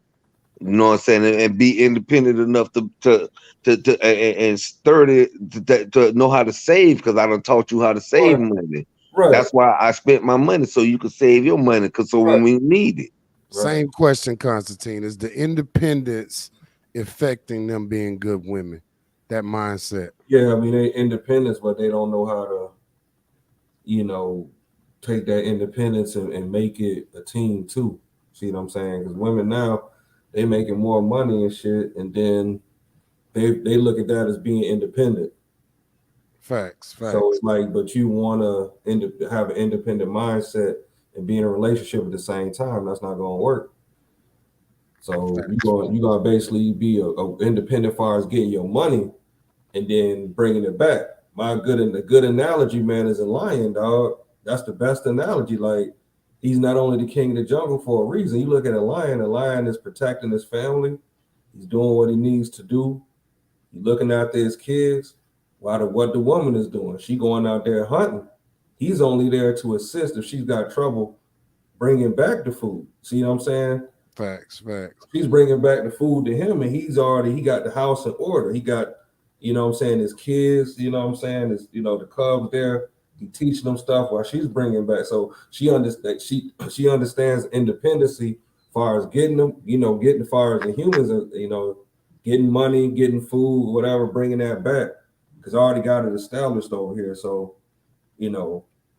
You know what I'm saying, and be independent enough and sturdy to know how to save, because I done taught you how to save Right, money. right, That's why I spent my money, so you can save your money, because so right, when we need it. right. same question, Constantine. Is the independence affecting them being good women? That mindset. Yeah, I mean they independence, but they don't know how to, you know, take that independence and make it a team too. See what I'm saying? Because women now they making more money and shit, and then they look at that as being independent. Facts, So facts. it's like, but you want to have an independent mindset, and be in a relationship at the same time. That's not gonna work. So Facts. you gonna basically be a independent as far as getting your money and then bringing it back. The good analogy, man, is a lion, dog. That's the best analogy. Like he's not only the king of the jungle for a reason. You look at a lion is protecting his family. He's doing what he needs to do. He's looking after his kids. While what the woman is doing, she going out there hunting. He's only there to assist if she's got trouble bringing back the food. See what I'm saying? Facts. Facts. She's bringing back the food to him, and he got the house in order. He got, you know what I'm saying, his kids, you know what I'm saying, the cubs there. He teaching them stuff while she's bringing back. So she understands independency as far as getting them, getting as far as the humans, getting money, getting food, whatever, bringing that back because I already got it established over here. So,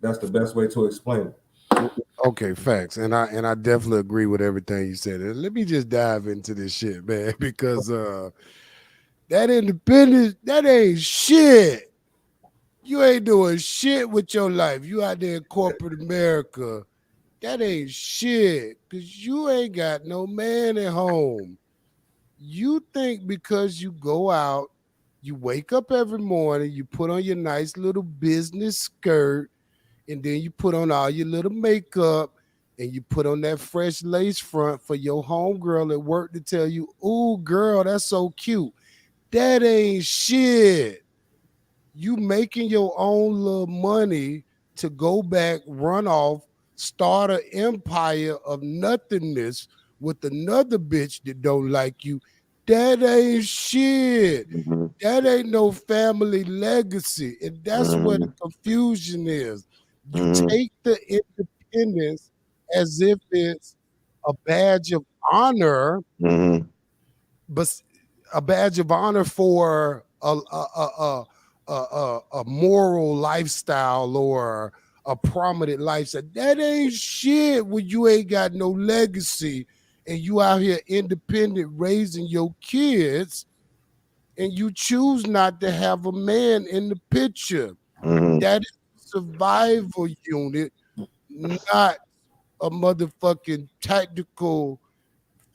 that's the best way to explain it. Okay, facts, and I definitely agree with everything you said. And let me just dive into this shit, man, because that independence, that ain't shit. You ain't doing shit with your life. You out there in corporate America. That ain't shit, because you ain't got no man at home. You think because you go out, you wake up every morning, you put on your nice little business skirt, and then you put on all your little makeup and you put on that fresh lace front for your homegirl at work to tell you, "Ooh, girl, that's so cute." That ain't shit. You making your own little money to go back, run off, start an empire of nothingness with another bitch that don't like you. That ain't shit. Mm-hmm. That ain't no family legacy. And that's where the Mm-hmm. confusion is. You Mm-hmm. take the independence as if it's a badge of honor, Mm-hmm. but a badge of honor for a moral lifestyle or a prominent lifestyle. That ain't shit when you ain't got no legacy and you out here independent raising your kids and you choose not to have a man in the picture. Mm-hmm. That is a survival unit, not a motherfucking tactical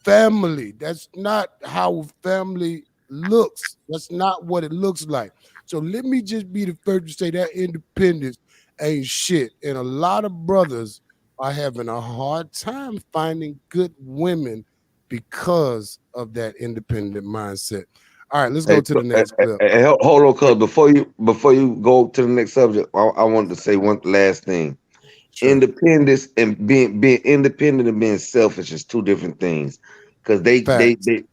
family. That's not how a family looks. That's not what it looks like. So let me just be the first to say that independence ain't shit. And a lot of brothers are having a hard time finding good women because of that independent mindset. All right, let's go Hey, to the next clip. hold on, cuz before you go to the next subject, I wanted to say one last thing. Sure. Independence and being independent and being selfish is two different things, because Facts. And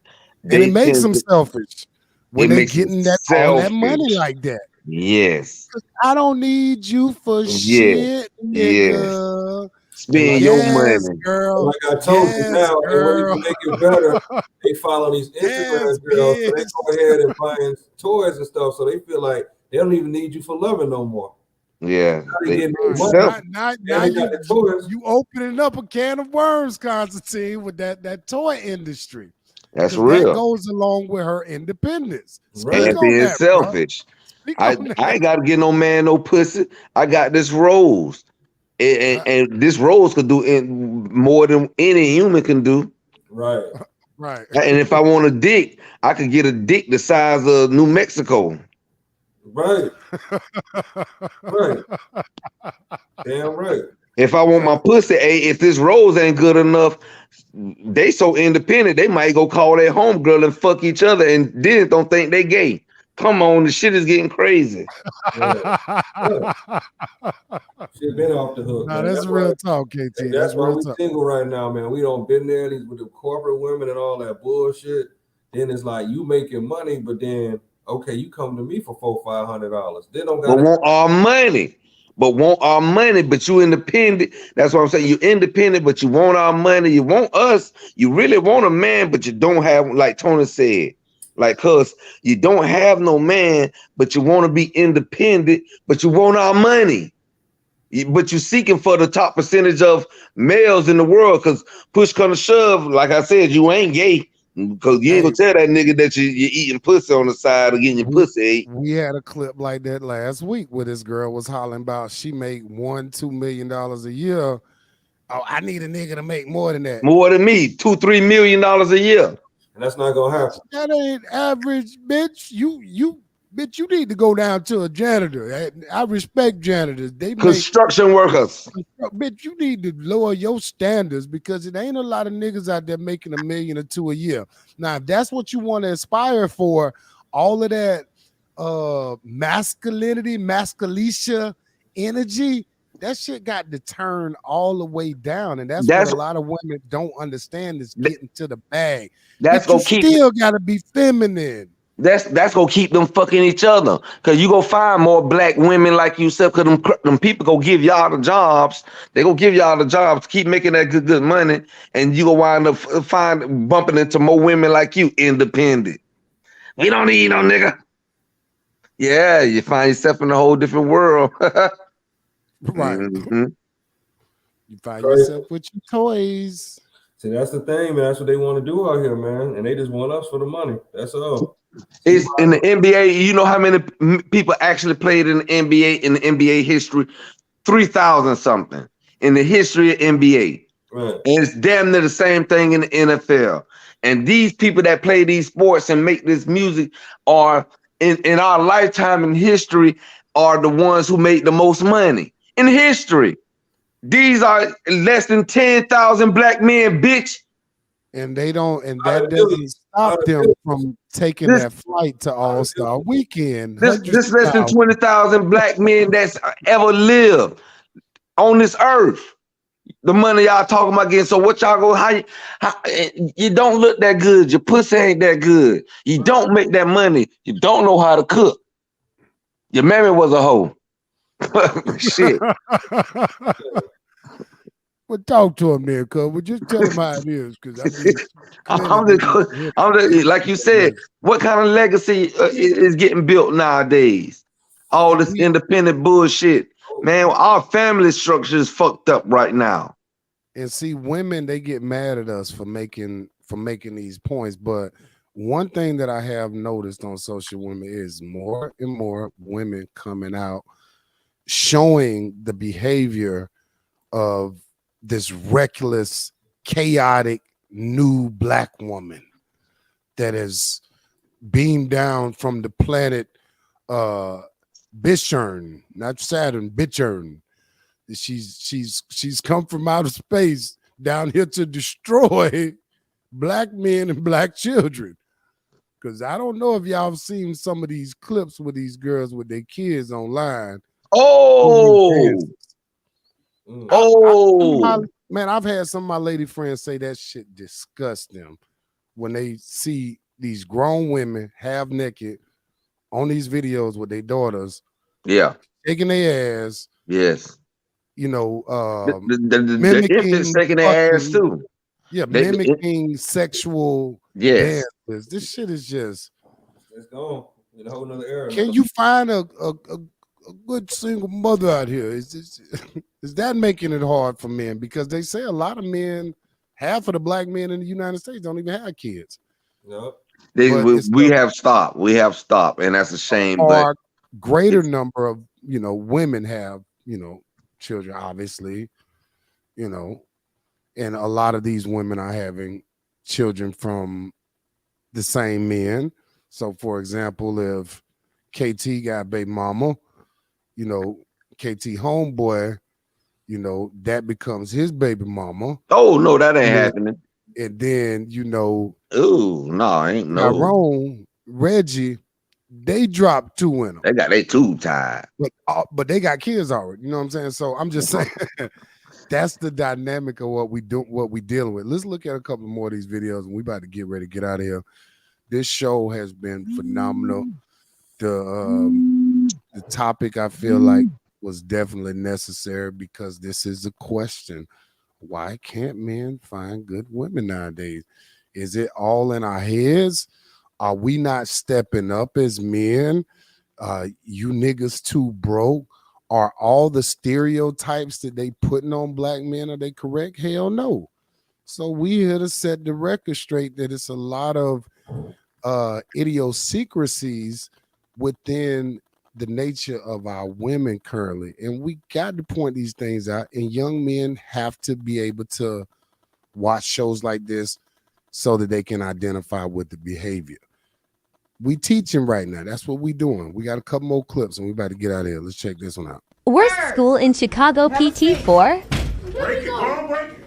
it they makes tend them to, selfish when it they makes them getting that all that money selfish. like that. Yes, I don't need you for yes, shit, yes. nigga. And Spend your Yes, money. girl. like I told you Yes, now, and what girl. even make it better, they follow these Yes, Instagram girls, so they bitch. go ahead and buying toys and stuff, so they feel like they don't even need you for loving no more. Yeah, Now they getting All their right. money self. Now and they got the toys. you opening up a can of worms, Constantine, with that toy industry. That's Because that real. goes along with her independence. Speak Right. And on being that, bro. selfish. Speak I on I that. ain't gotta get no man no pussy. I got this rose. Right. And this rose could do more than any human can do. Right. Right. And if I want a dick, I could get a dick the size of New Mexico. Right. Right. Damn right. If I want my pussy, if this rose ain't good enough, they so independent, they might go call their homegirl and fuck each other and then don't think they gay. Come on, the shit is getting crazy. Right. Right. Shit been off the hook, No, man. that's real talk, KT. That's That's why real we talk. single right now, man. We don't been there these with the corporate women and all that bullshit. Then it's like you making money, but then okay, you come to me for $400-500. They don't But gotta want our money. But want our money, but you independent. That's what I'm saying. You independent, but you want our money. You want us. You really want a man, but you don't have, like Tony said, like, cuz you don't have no man, but you want to be independent, but you want our money. But you seeking for the top percentage of males in the world, because push come to shove, like I said, you ain't gay. Because you ain't Hey, gonna tell that nigga that you eating pussy on the side or getting your we pussy ate. we had a clip like that last week where this girl was hollering about she make $1-2 million a year, Oh, I need a nigga to make more than that. More than me, $2-3 million a year. And that's not gonna happen. That ain't average, bitch. Bitch, you need to go down to a janitor. I respect janitors. They make Construction workers. bitch, you need to lower your standards because it ain't a lot of niggas out there making $1 million or $2 million a year. Now, if that's what you want to aspire for, all of that masculinity, masculicia energy, that shit got to turn all the way down. And that's what a lot of women don't understand is getting to the bag. That's But you gonna keep still gotta be feminine. That's gonna keep them fucking each other, cause you gonna find more black women like yourself. Cause them people gonna give y'all the jobs. They gonna give y'all the jobs, keep making that good money, and you gonna wind up bumping into more women like you, independent. We don't need no nigga. Yeah, you find yourself in a whole different world. Right. Mm-hmm. You find yourself with your toys. See, that's the thing, man. That's what they want to do out here, man. And they just want us for the money. That's all. It's in the NBA. You know how many people actually played in the NBA in the NBA history? 3,000 something in the history of NBA. Right. And it's damn near the same thing in the NFL. And these people that play these sports and make this music are in our lifetime in history are the ones who make the most money in history. These are less than 10,000 black men, bitch. And they don't, and that doesn't stop them from taking that flight to All-Star Weekend. This less than 20,000 black men that's ever lived on this earth. The money y'all talking about getting. So what y'all go? How you don't look that good? Your pussy ain't that good. You don't make that money. You don't know how to cook. Your mammy was a hoe. Shit. Well, talk to him there, cuz. Well, just tell him how it is, because I'm just like you said. What kind of legacy is getting built nowadays? All this independent bullshit, man. Our family structure is fucked up right now. And see, women, they get mad at us for making these points, but one thing that I have noticed on social women is more and more women coming out showing the behavior of this reckless, chaotic new black woman that is beamed down from the planet Bichurn, not Saturn, Bichurn. She's come from outer space down here to destroy black men and black children. Because I don't know if y'all have seen some of these clips with these girls with their kids online. Oh, man, I've had some of my lady friends say that shit disgusts them when they see these grown women half naked on these videos with their daughters. Yeah, shaking their ass. Yes. You know, the infants shaking their ass too. Yeah, mimicking sexual dances. This shit is just. It's gone in a whole nother era. Can you find a good single mother out here? Is that making it hard for men? Because they say a lot of men, half of the black men in the United States don't even have kids. No. We have stopped. We have stopped, and that's a shame. But greater number of women have children, obviously, and a lot of these women are having children from the same men. So, for example, if KT got baby mama, KT homeboy, that becomes his baby mama. Oh no, that ain't happening. And then oh no, ain't no. Tyrone, Reggie, they dropped two in them. They got their tube tied, but they got kids already. You know what I'm saying? So I'm just saying that's the dynamic of what we dealing with. Let's look at a couple more of these videos, and we about to get ready to get out of here. This show has been phenomenal. The topic I feel like was definitely necessary because this is a question. Why can't men find good women nowadays? Is it all in our heads? Are we not stepping up as men? You niggas too broke? Are all the stereotypes that they putting on black men, are they correct? Hell no. So we here to set the record straight that it's a lot of idiosyncrasies within the nature of our women currently, and we got to point these things out. And young men have to be able to watch shows like this so that they can identify with the behavior. We teaching right now. That's what we doing. We got a couple more clips, and we about to get out of here. Let's check this one out. Worst school in Chicago PT for? Break it, go on, break it.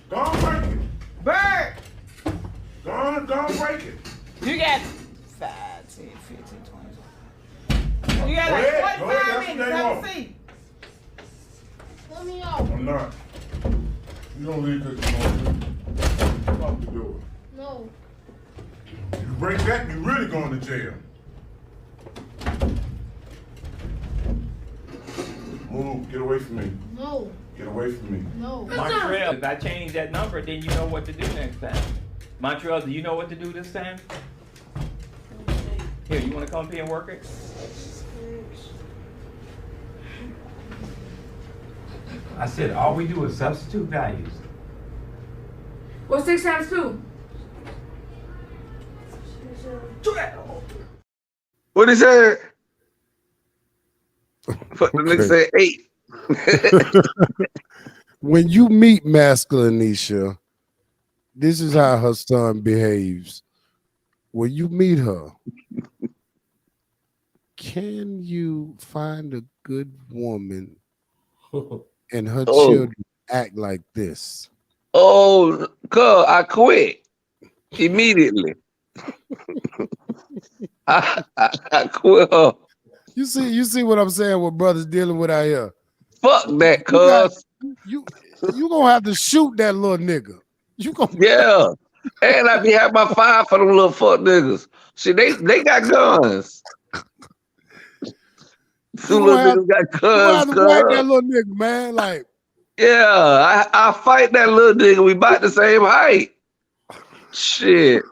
Go on, break it. Bird! Go on, break it. You got 5, 10, 15, 20. You got like 45 minutes. Have a seat. Let me out. I'm not. You don't leave because you don't lock the door. No. You break that, you really going to jail. Move, get away from me. No. Get away from me. No. Montreal, if I change that number, then you know what to do next time. Montreal, do you know what to do this time? Here, you want to come up here and work it? I said, all we do is substitute values. What's 6 times 2? What he said? Fuck the nigga said 8. When you meet Masculinisha, this is how her son behaves. When you meet her, can you find a good woman and her children act like this? Oh, cuz I quit immediately. I quit her. You see what I'm saying? What brothers dealing with out here? Fuck that, cuz. You gonna have to shoot that little nigga. You gonna Yeah. And I be having my fire for them little fuck niggas. See, they got guns. Two little niggas got guns, you fight that little nigga, man. Like, yeah, I fight that little nigga. We about the same height. Shit.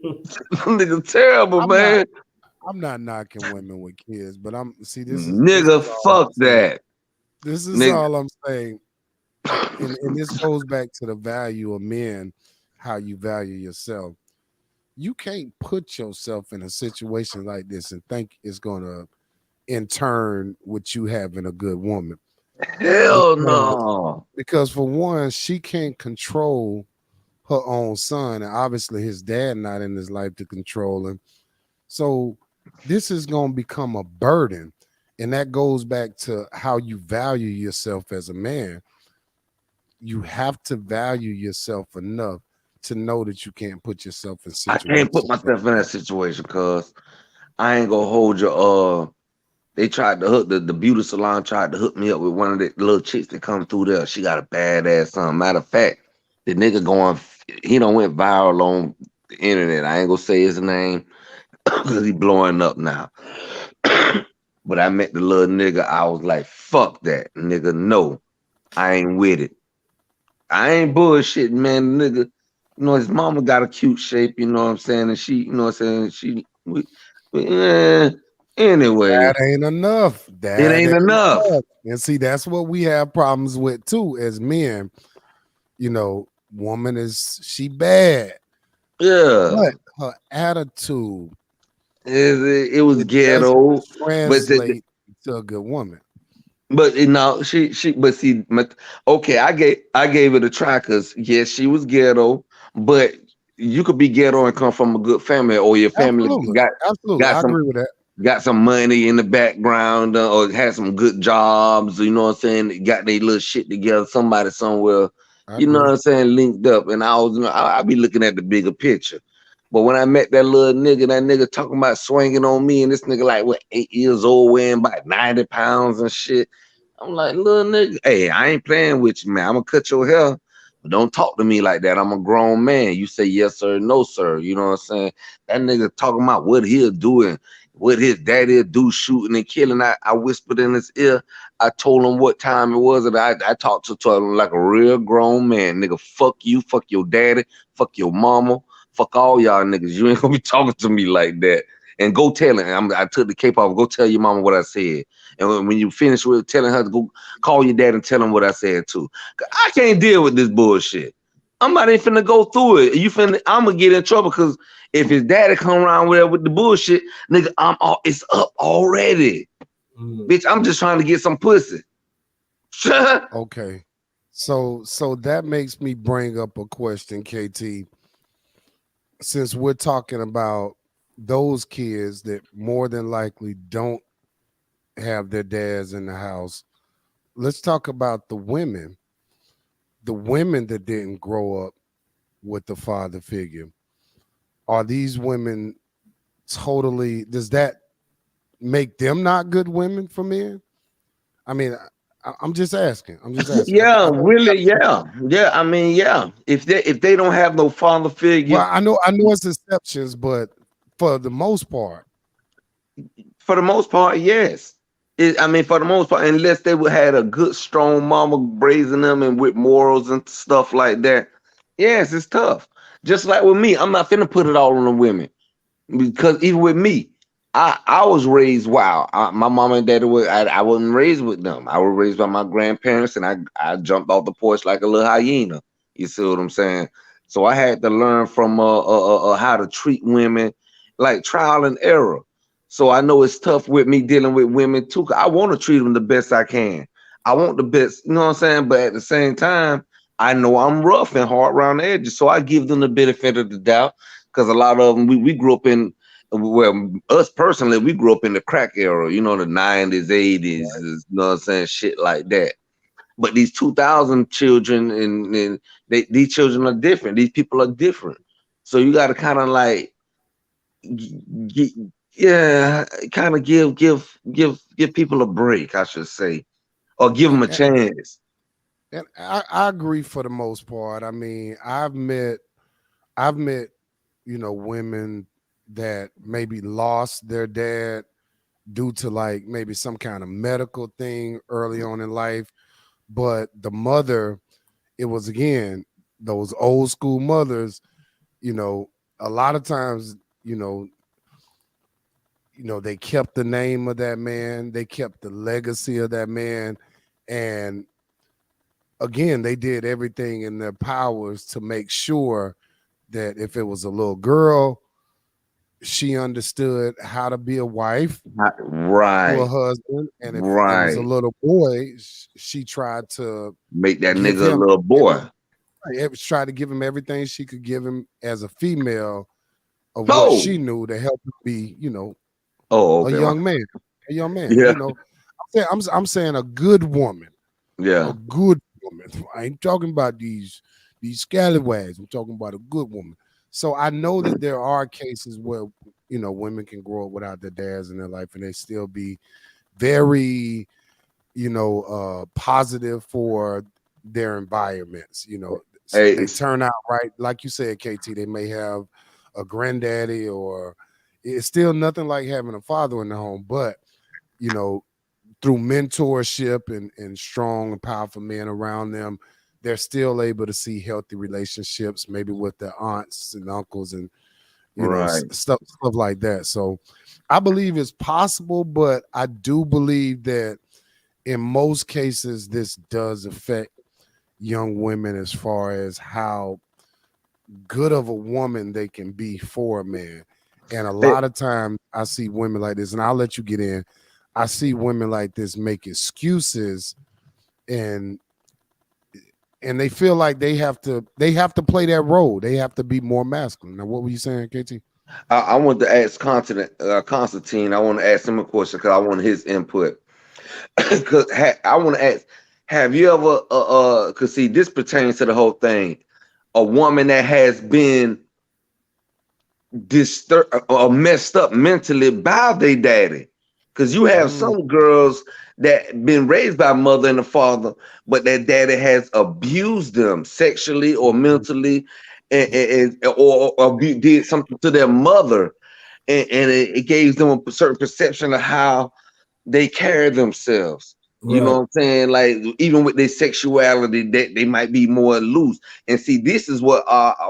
Nigga terrible, man. I'm not knocking women with kids, but this is nigga, fuck that. This is nigga. all I'm saying. And this goes back to the value of men, how you value yourself. You can't put yourself in a situation like this and think it's gonna in turn with you having a good woman. Hell no. Because for one, she can't control her own son, and obviously his dad not in his life to control him. So this is gonna become a burden. And that goes back to how you value yourself as a man. You have to value yourself enough to know that you can't put yourself in situations. I can't put myself in that situation because I ain't gonna hold your they tried to hook the beauty salon tried to hook me up with one of the little chicks that come through there. She got a badass son. Matter of fact, the nigga he done went viral on the internet. I ain't gonna say his name because he blowing up now. But I met the little nigga. I was like, fuck that. Nigga, no. I ain't with it. I ain't bullshitting, man. The nigga, you know, his mama got a cute shape, you know what I'm saying? And she, you know what I'm saying? Anyway. That ain't enough. It ain't enough. And see, that's what we have problems with too as men. You know, woman she bad. Yeah. But her attitude. It was ghetto. Translate to a good woman. But you know, okay, I gave it a try because yes, she was ghetto, but you could be ghetto and come from a good family, or your family got I agree with that. Got some money in the background, or had some good jobs, you know what I'm saying? Got their little shit together, somebody somewhere, you know what I'm saying, linked up. And I be looking at the bigger picture. But when I met that nigga talking about swinging on me, and this nigga like, what, 8 years old, weighing about 90 pounds and shit. I'm like, little nigga, hey, I ain't playing with you, man. I'm gonna cut your hair. But don't talk to me like that. I'm a grown man. You say yes, sir, no, sir. You know what I'm saying? That nigga talking about what he'll do and what his daddy'll do, shooting and killing. I whispered in his ear. I told him what time it was, and I talked to him like a real grown man. Nigga, fuck you, fuck your daddy, fuck your mama. Fuck all y'all niggas. You ain't gonna be talking to me like that. And go tell him. I took the cape off. Go tell your mama what I said. And when you finish with telling her to go call your dad and tell him what I said too. I can't deal with this bullshit. I'm not even finna go through it. I'm gonna get in trouble because if his daddy come around with the bullshit, nigga, it's up already. Bitch, I'm just trying to get some pussy. Okay. So that makes me bring up a question, KT. Since we're talking about those kids that more than likely don't have their dads in the house, let's talk about the women. The women that didn't grow up with the father figure. Are these women totally, does that make them not good women for men? I mean, I'm just asking. I'm just asking. Yeah, I know. really, yeah. I mean, yeah. If they don't have no father figure, Well, I know it's exceptions, but for the most part, for the most part, yes. I mean, for the most part, unless they would had a good, strong mama raising them and with morals and stuff like that, yes, it's tough. Just like with me, I'm not finna put it all on the women. Because even with me, I was raised wild. My mom and daddy I wasn't raised with them. I was raised by my grandparents, and I jumped off the porch like a little hyena. You see what I'm saying? So I had to learn from how to treat women, like trial and error. So I know it's tough with me dealing with women too. 'Cause I want to treat them the best I can. I want the best, you know what I'm saying? But at the same time, I know I'm rough and hard around the edges, so I give them the benefit of the doubt because a lot of them we grew up in, well, us personally, we grew up in the crack era, you know, the 90s, 80s, you know what I'm saying, shit like that. But these 2000 children and these children are different. These people are different. So you got to kind of like, yeah, kind of give people a break, I should say, or give them a and, chance. and I agree for the most part. I mean, I've met, women that maybe lost their dad due to like maybe some kind of medical thing early on in life, but the mother, it was again those old school mothers. You know, a lot of times, they kept the name of that man, they kept the legacy of that man, and again, they did everything in their powers to make sure that if it was a little girl, she understood how to be a wife to a Right, husband, and if it was a right. little boy, she tried to Make that give nigga a him, little boy. tried to give him everything she could give him as a female of what Oh, she knew to help him be, oh, a okay. young man, a young man. Yeah, I'm saying a good woman, a yeah. good woman. I ain't talking about these scallywags. I'm talking about a good woman. So I know that there are cases where women can grow up without their dads in their life and they still be very positive for their environments. Hey, They turn out right, like you said, KT. They may have a granddaddy, or it's still nothing like having a father in the home, but you know through mentorship and strong and powerful men around them, they're still able to see healthy relationships, maybe with their aunts and uncles and right. stuff like that. So I believe it's possible, but I do believe that in most cases this does affect young women as far as how good of a woman they can be for a man. And a Hey, lot of times I see women like this, and I'll let you get in. I see women like this make excuses and they feel like they have to play that role. They have to be more masculine. Now, what were you saying, KT? I want to ask Constantine. I want to ask him a question because I want his input. Because I want to ask, have you ever cause see this pertains to the whole thing. A woman that has been disturbed or messed up mentally by their daddy. Because you have Mm, some girls that been raised by a mother and a father, but their daddy has abused them sexually or mhm, mentally, or did something to their mother, and it gave them a certain perception of how they carry themselves. You know Right. what I'm saying? Like even with their sexuality, that they might be more loose. And see, this is what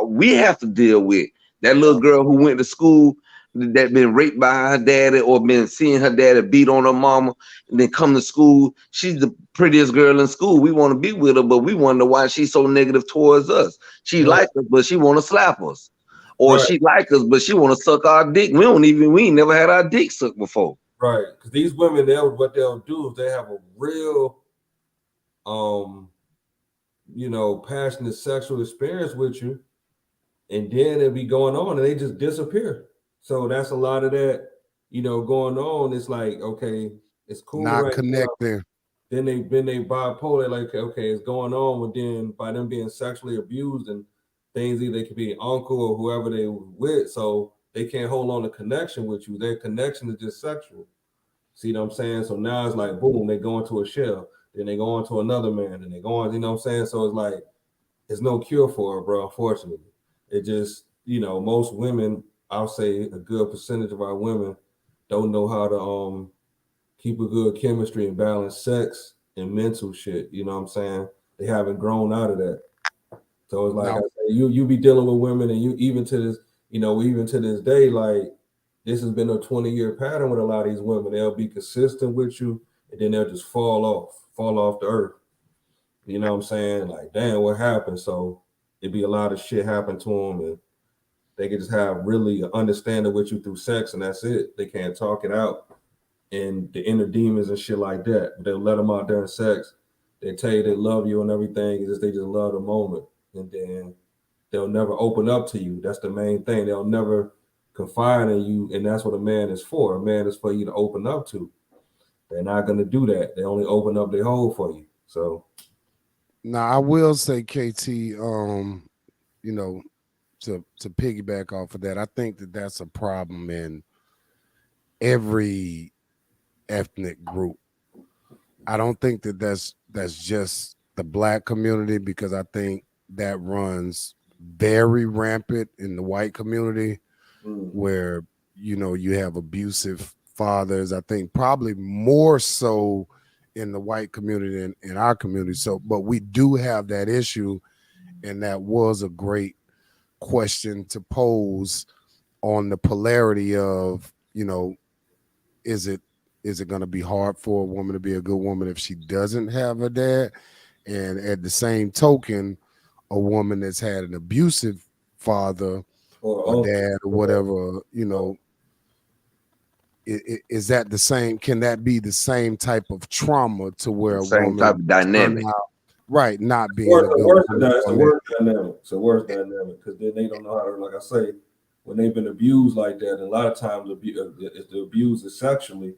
we have to deal with. That little girl who went to school, that been raped by her daddy or been seeing her daddy beat on her mama and then come to school. She's the prettiest girl in school. We want to be with her, but we wonder why she's so negative towards us. She Right. like us, but she want to slap us. Or Right. she like us, but she want to suck our dick. We ain't never had our dick sucked before. Right. Because these women, what they'll do is they have a real, passionate sexual experience with you, and then it'll be going on and they just disappear. So that's a lot of that, going on. It's like, okay, it's cool Not right now. connecting. Then they bipolar, like, okay, it's going on, but then by them being sexually abused and things, either they could be an uncle or whoever they were with, so they can't hold on to connection with you. Their connection is just sexual. See what I'm saying? So now it's like, boom, they go into a shell, then they go on to another man, and they go on, you know what I'm saying? So it's like, there's no cure for it, bro, unfortunately. It just, most women, I'll say a good percentage of our women don't know how to keep a good chemistry and balance sex and mental shit. You know what I'm saying? They haven't grown out of that. So it's like I Now, say, you be dealing with women, and you even to this, even to this day, like this has been a 20-year pattern with a lot of these women. They'll be consistent with you, and then they'll just fall off the earth. You know what I'm saying? Like, damn, what happened? So it'd be a lot of shit happen to them, and they could just have really an understanding with you through sex, and that's it. They can't talk it out and the inner demons and shit like that. They'll let them out during sex. They tell you they love you and everything. It's just they just love the moment, and then they'll never open up to you. That's the main thing. They'll never confide in you, and that's what a man is for. A man is for you to open up to. They're not gonna do that. They only open up their hole for you. So now I will say, KT, you know, to piggyback off of that, I think that that's a problem in every ethnic group. I don't think that that's just the black community, because I think that runs very rampant in the white community, where you have abusive fathers. I think probably more so in the white community than in our community. So, but we do have that issue, and that was a great question to pose on the polarity of, is it going to be hard for a woman to be a good woman if she doesn't have a dad? And at the same token, a woman that's had an abusive father or dad or whatever, is that the same? Can that be the same type of trauma to where a Same type woman of turn dynamic. out right not being worse, a good worse, woman it's a on that? worse dynamic. It's a worse dynamic because then they don't know how to, like I say, when they've been abused like that. And a lot of times, if the abuse is sexually,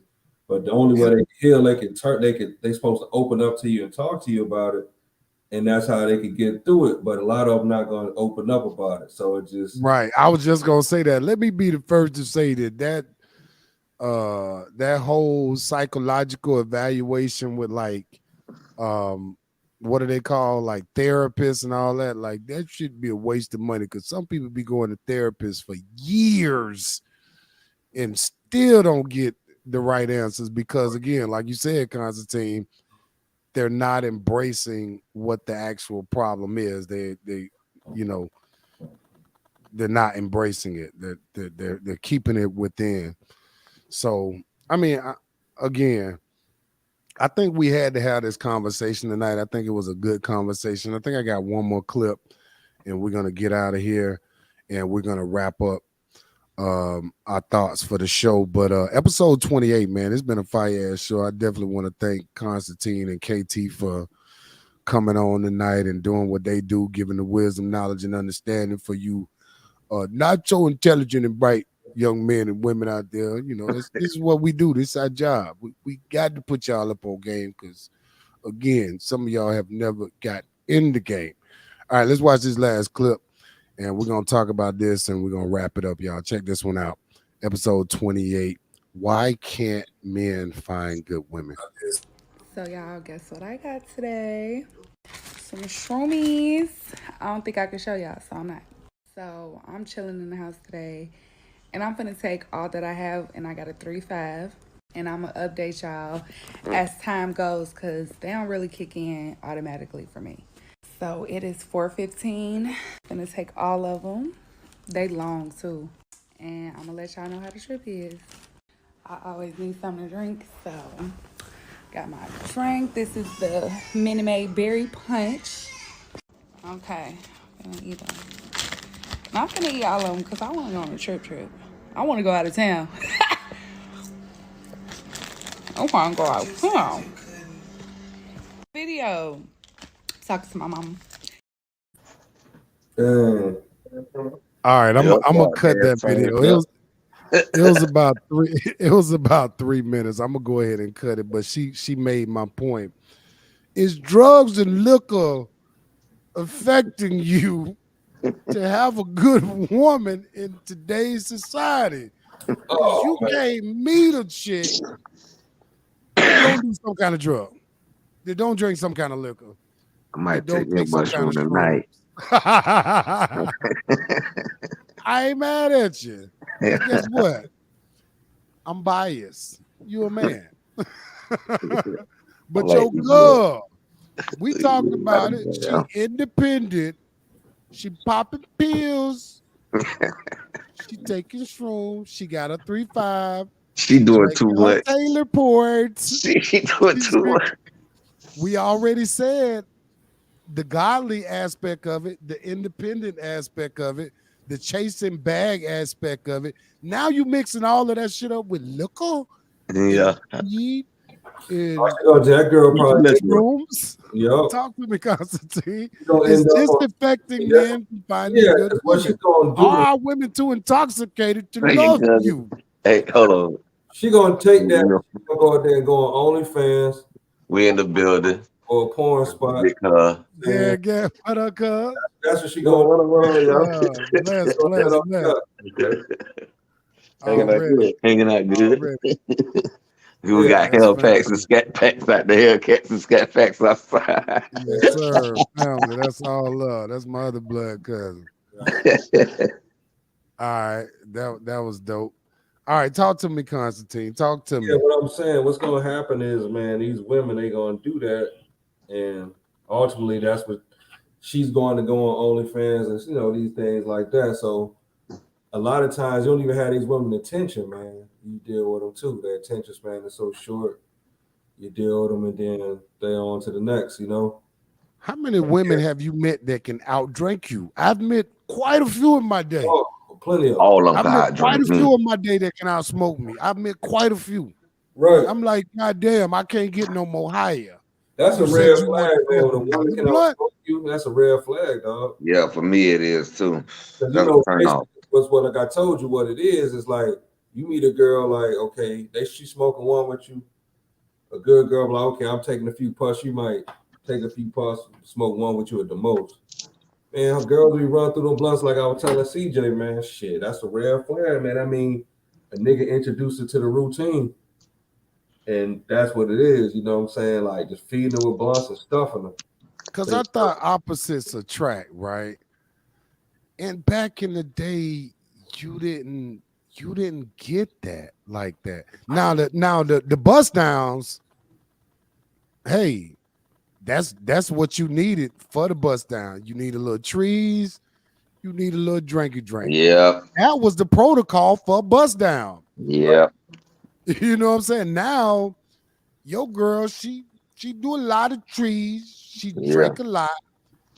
but the only way they can heal, they can turn, they supposed to open up to you and talk to you about it, and that's how they could get through it. But a lot of them not going to open up about it. So it just Right. I was just gonna say that. Let me be the first to say that whole psychological evaluation with like what do they call, like therapists and all that, like that should be a waste of money, because some people be going to therapists for years and still don't get the right answers, because again, like you said, Constantine, they're not embracing what the actual problem is. You know they're not embracing it. They're keeping it within. So I mean, again, I think we had to have this conversation tonight. I think it was a good conversation. I think I got one more clip, and we're gonna get out of here, and we're gonna wrap up our thoughts for the show. But episode 28, man, it's been a fire ass show. I definitely want to thank Constantine and KT for coming on tonight and doing what they do, giving the wisdom, knowledge, and understanding for you not so intelligent and bright young men and women out there. This is what we do. This is our job. We got to put y'all up on game, because again, some of y'all have never got in the game. All right, let's watch this last clip, and we're gonna talk about this, and we're gonna wrap it up, y'all. Check this one out. Episode 28. Why can't men find good women? So y'all, guess what I got today? Some shroomies. I don't think I can show y'all, so I'm not. So I'm chilling in the house today, and I'm gonna take all that I have, and I got a 3-5, and I'm gonna update y'all as time goes, cause they don't really kick in automatically for me. So it is 4:15. I'm gonna take all of them. They long too, and I'm gonna let y'all know how the trip is. I always need something to drink, so got my drink. This is the Minute Maid Berry Punch. Okay, I'm gonna eat them. I'm gonna eat all of them because I want to go on a trip. I want to go out of town. I want to go out of town. Video. Talk to my mom. Dang. All right, I'm Yep, gonna cut that same video. here. It was about three. It was about 3 minutes. I'm gonna go ahead and cut it. But she made my point. Is drugs and liquor affecting you to have a good woman in today's society? Because Oh you man. can't meet a chick that don't do some kind of drug, that don't drink some kind of liquor, I that might take don't that take some kind mushroom of shrooms. tonight. I ain't mad at you. Because guess what? I'm biased. You a man. I But like your you good. girl, we talked about it. She independent. She popping pills. She taking shrooms. She got a 3-5. She She doing too drinking her much. Taylor ports. She doing She's too much. we already said the godly aspect of it, the independent aspect of it, the chasing bag aspect of it. Now you mixing all of that shit up with liquor and Yeah. weed Oh, and she gonna, that girl probably Listen. shrooms. Yup. Talk to me, Constantine. She gonna Is end up this on affecting yeah, men from finding yeah, good that's what she's women? gonna do. Are women too intoxicated to Thank you, love cousin. you? Hey, hold on. She gonna take You that, know, she gonna go out there and go on OnlyFans we in the building. or a porn spot. Because Yeah, And get what up, cuz? that's what she what gonna what what Bless, do. bless, Set bless. up shop. hanging out Already, good. Hanging out good. already. We got That's hell packs family. and scat packs out there. Hellcats and scat packs outside. Yes, sir. Family. That's all love. That's my other blood cousin. All right. That was dope. All right. Talk to me, Constantine. Talk to Yeah, me. what I'm saying, what's gonna happen is, man, these women they gonna do that, and ultimately that's what she's going to go on OnlyFans and these things like that. So a lot of times you don't even have these women attention, man. You deal with them too. Their attention span is so short. You deal with them and then they on to the next. How many women have you met that can outdrink you? I've met quite a few in my day. Oh, plenty of them. All of them I've met can quite drink a me. few in my day that can outsmoke me. I've met quite a few. Right. I'm like, God damn, I can't get no more higher. That's a You said red you want flag, to man. smoke When a woman another can blunt? outsmoke you, that's a red flag, dog. Yeah, for me it is too. Because That's a turn off. basically what's what like I told you what it is like you meet a girl like, okay, she smoking one with you, a good girl, like, okay, I'm taking a few puffs. She might take a few puffs, smoke one with you at the most. Man, her girls be run through them blunts like I was telling CJ, man. Shit, that's a rare flag, man. I mean, a nigga introduced her to the routine. And that's what it is, you know what I'm saying? Like just feeding her with blunts and stuffing her. Because I thought opposites attract, right? And back in the day, you didn't get that like that. Now the bust downs, hey, that's what you needed for the bust down. You need a little trees, you need a little drinky drink. Yep. That was the protocol for a bust down. Yep. You know what I'm saying? Now your girl, she do a lot of trees, she Yeah. drink a lot.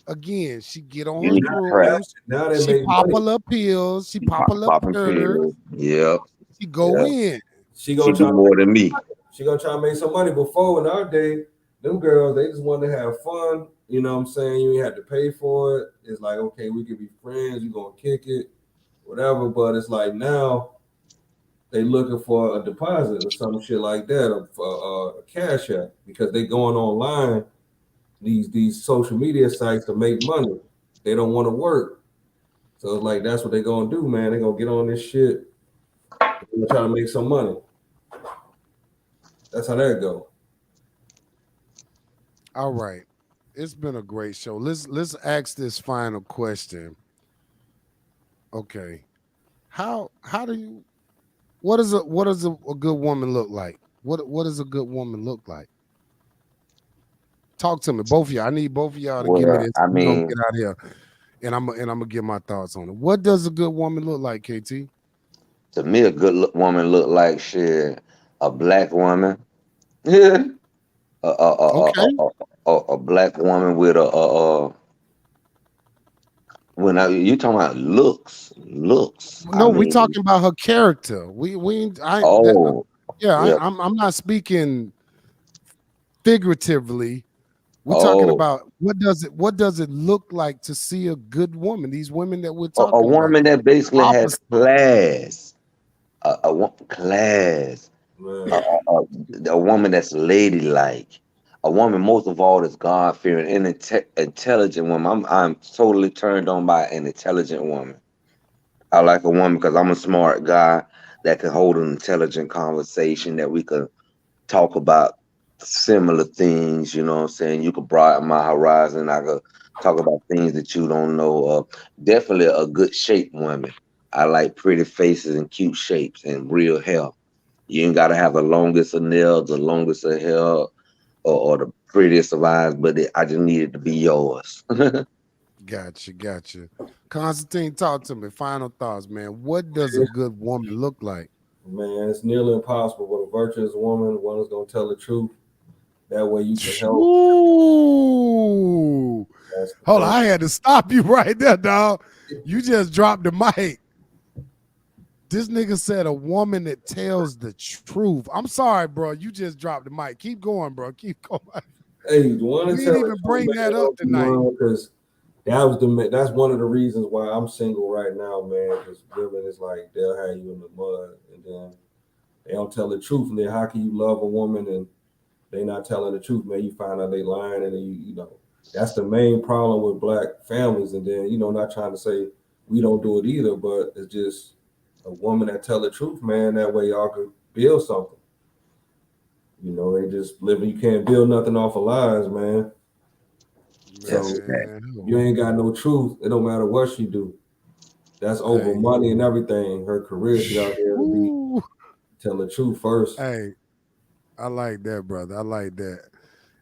Again, she get on You her need to crack. shrooms, Now they she make pop money. a little pills, she pop a little Popping perk, pills. Yep. she go Yep. in. She She gonna do try to more make than me. she gonna try to make some money. Before in our day, them girls they just wanted to have fun. You know what I'm saying? You ain't have to pay for it. It's like, okay, we could be friends, you gonna kick it, whatever. But it's like now they looking for a deposit or some shit like that, or a cash app, because they going online these social media sites to make money. They don't want to work. So it's like that's what they gonna do, man. They gonna get on this shit. They gonna try to make some money. That's how that go. All right. It's been a great show. Let's ask this final question. Okay. How do you what does a good woman look like? What does a good woman look like? Talk to me, both of y'all. I need both of y'all to give me Well, this. I We're gonna mean, get out of here. And I'm gonna give my thoughts on it. What does a good woman look like, KT? To me, a good woman look like shit, a black woman. Yeah. Okay. A black woman with when you talking about looks. I No, we mean, talking about her character. We ain't- I that oh yeah, yeah, I'm not speaking figuratively. We're talking oh, about what does it look like to see a good woman? These women that we're a talking about. woman that basically has Opposite. class, class, a, Man, a, a a woman that's ladylike, a woman most of all that's God fearing and intelligent woman. I'm totally turned on by an intelligent woman. I like a woman because I'm a smart guy that can hold an intelligent conversation that we can talk about similar things, you know what I'm saying? You could broaden my horizon. I could talk about things that you don't know of. Definitely a good shaped woman. I like pretty faces and cute shapes and real hair. You ain't gotta have the longest of nails, the longest of hair, or the prettiest of eyes, but I just need it to be yours. Gotcha, gotcha. Constantine, talk to me. Final thoughts, man. What does a good woman look like? man, it's nearly impossible. But a virtuous woman, one is gonna tell the truth. That way you can help. Ooh. That's the Hold on, thing. I had to stop you right there, dog. You just dropped the mic. This nigga said a woman that tells the truth. I'm sorry, bro. You just dropped the mic. Keep going, bro. Keep going. Hey, the one We to ain't tell the even truth, bring man, that up don't be tonight. wrong because that's one of the reasons why I'm single right now, man. Because women is like they'll have you in the mud, and then they don't tell the truth, and then how can you love a woman and they not telling the truth, man? You find out they lying, and then you know that's the main problem with black families. And then not trying to say we don't do it either, but it's just a woman that tell the truth, man. That way y'all could build something. They just living. You can't build nothing off of lies, man. That's So that. Man. you ain't got no truth. It don't matter what she do. That's over Hey. money and everything. Her career, she out there to be Ooh. tell the truth first. Hey, I like that, brother. I like that.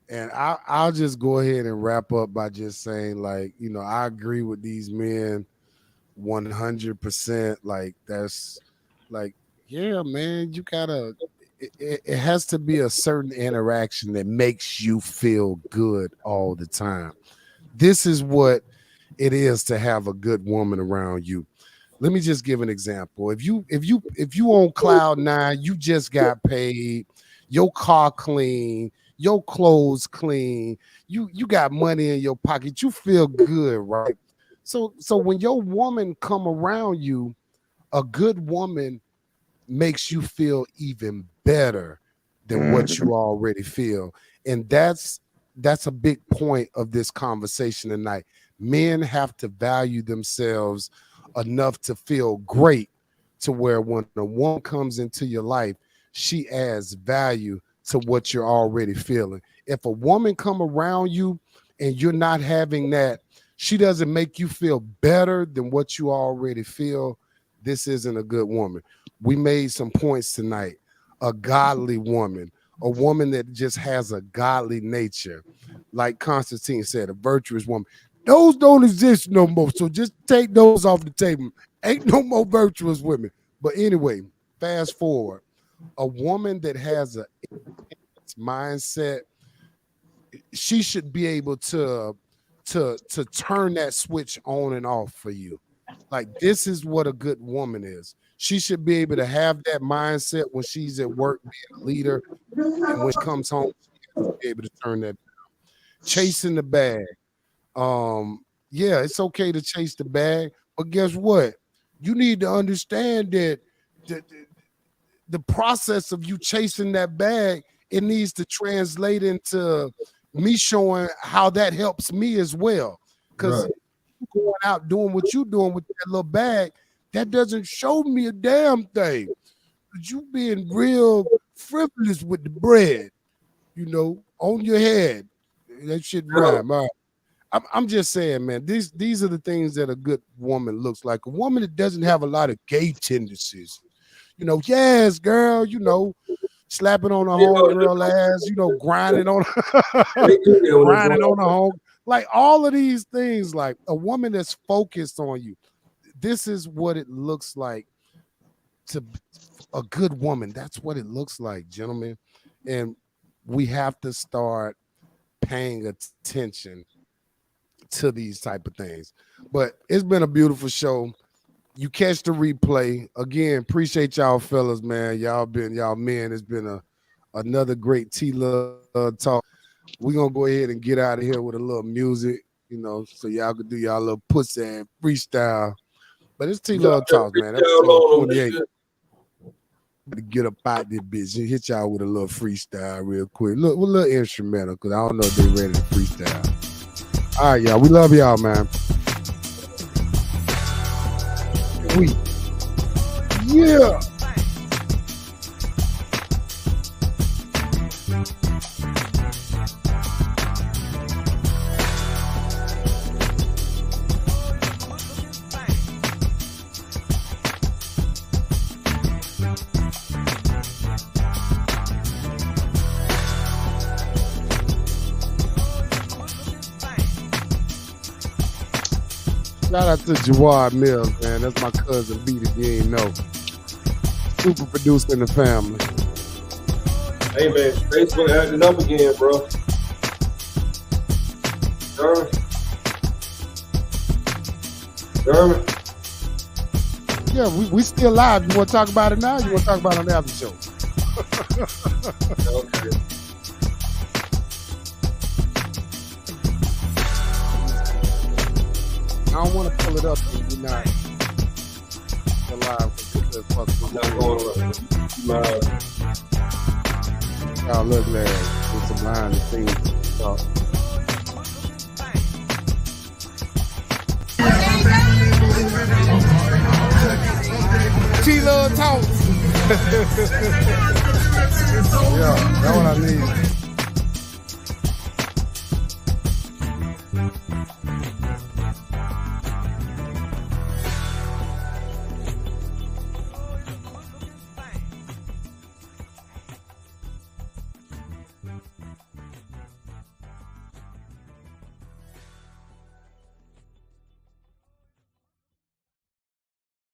And I'll just go ahead and wrap up by just saying, like, I agree with these men 100%. Like, that's like, yeah, man, you gotta, it has to be a certain interaction that makes you feel good all the time. This is what it is to have a good woman around you. Let me just give an example. If you on cloud nine, you just got paid, your car clean, your clothes clean, you got money in your pocket, you feel good, right? So when your woman come around you, a good woman makes you feel even better than what Mhm. you already feel. And that's a big point of this conversation tonight. Men have to value themselves enough to feel great, to where when a woman comes into your life, she adds value to what you're already feeling. If a woman come around you and you're not having that, she doesn't make you feel better than what you already feel, this isn't a good woman. We made some points tonight. A godly woman, a woman that just has a godly nature. Like Constantine said, a virtuous woman. Those don't exist no more. So just take those off the table. Ain't no more virtuous women. But anyway, fast forward. A woman that has a mindset, she should be able to turn that switch on and off for you. Like, this is what a good woman is. She should be able to have that mindset when she's at work being a leader, and when she comes home, she has to be able to turn that. Chasing the bag. Yeah, it's okay to chase the bag, but guess what? You need to understand that the, the process of you chasing that bag, it needs to translate into me showing how that helps me as well. Because Right. going out doing what you doing with that little bag, that doesn't show me a damn thing. But you being real frivolous with the bread, on your head. That shit rhyme. All right. I'm just saying, man, these are the things that a good woman looks like. A woman that doesn't have a lot of gay tendencies. Yes, girl, slapping on a You know, homegirl ass, grinding on they do that when it's grinding wrong. on a home. Like, all of these things, like a woman that's focused on you. This is what it looks like to a good woman. That's what it looks like, gentlemen. And we have to start paying attention to these type of things. But it's been a beautiful show. You catch the replay again. Appreciate y'all fellas, man. Y'all men. It's been another great T-Love talk. We're gonna go ahead and get out of here with a little music, so y'all could do y'all little pussy freestyle. But it's T-Love Talks, man. Episode 28. To get up out this bitch and hit y'all with a little freestyle real quick. Look, with a little instrumental, because I don't know if they ready to freestyle. All right, y'all. We love y'all, man. Yeah. Shout out to Jawad Mills, man. That's my cousin Beat if you ain't know. Super producer in the family. Hey man, thanks for acting up again, bro. German. Yeah, we still live. You want to talk about it now? Or you want to talk about it on the after show? Okay. I don't want to pull it up if you're not alive. Not going live. Y'all look like it's some behind the scenes talk. T-Love Talks. Yeah, that's what I need.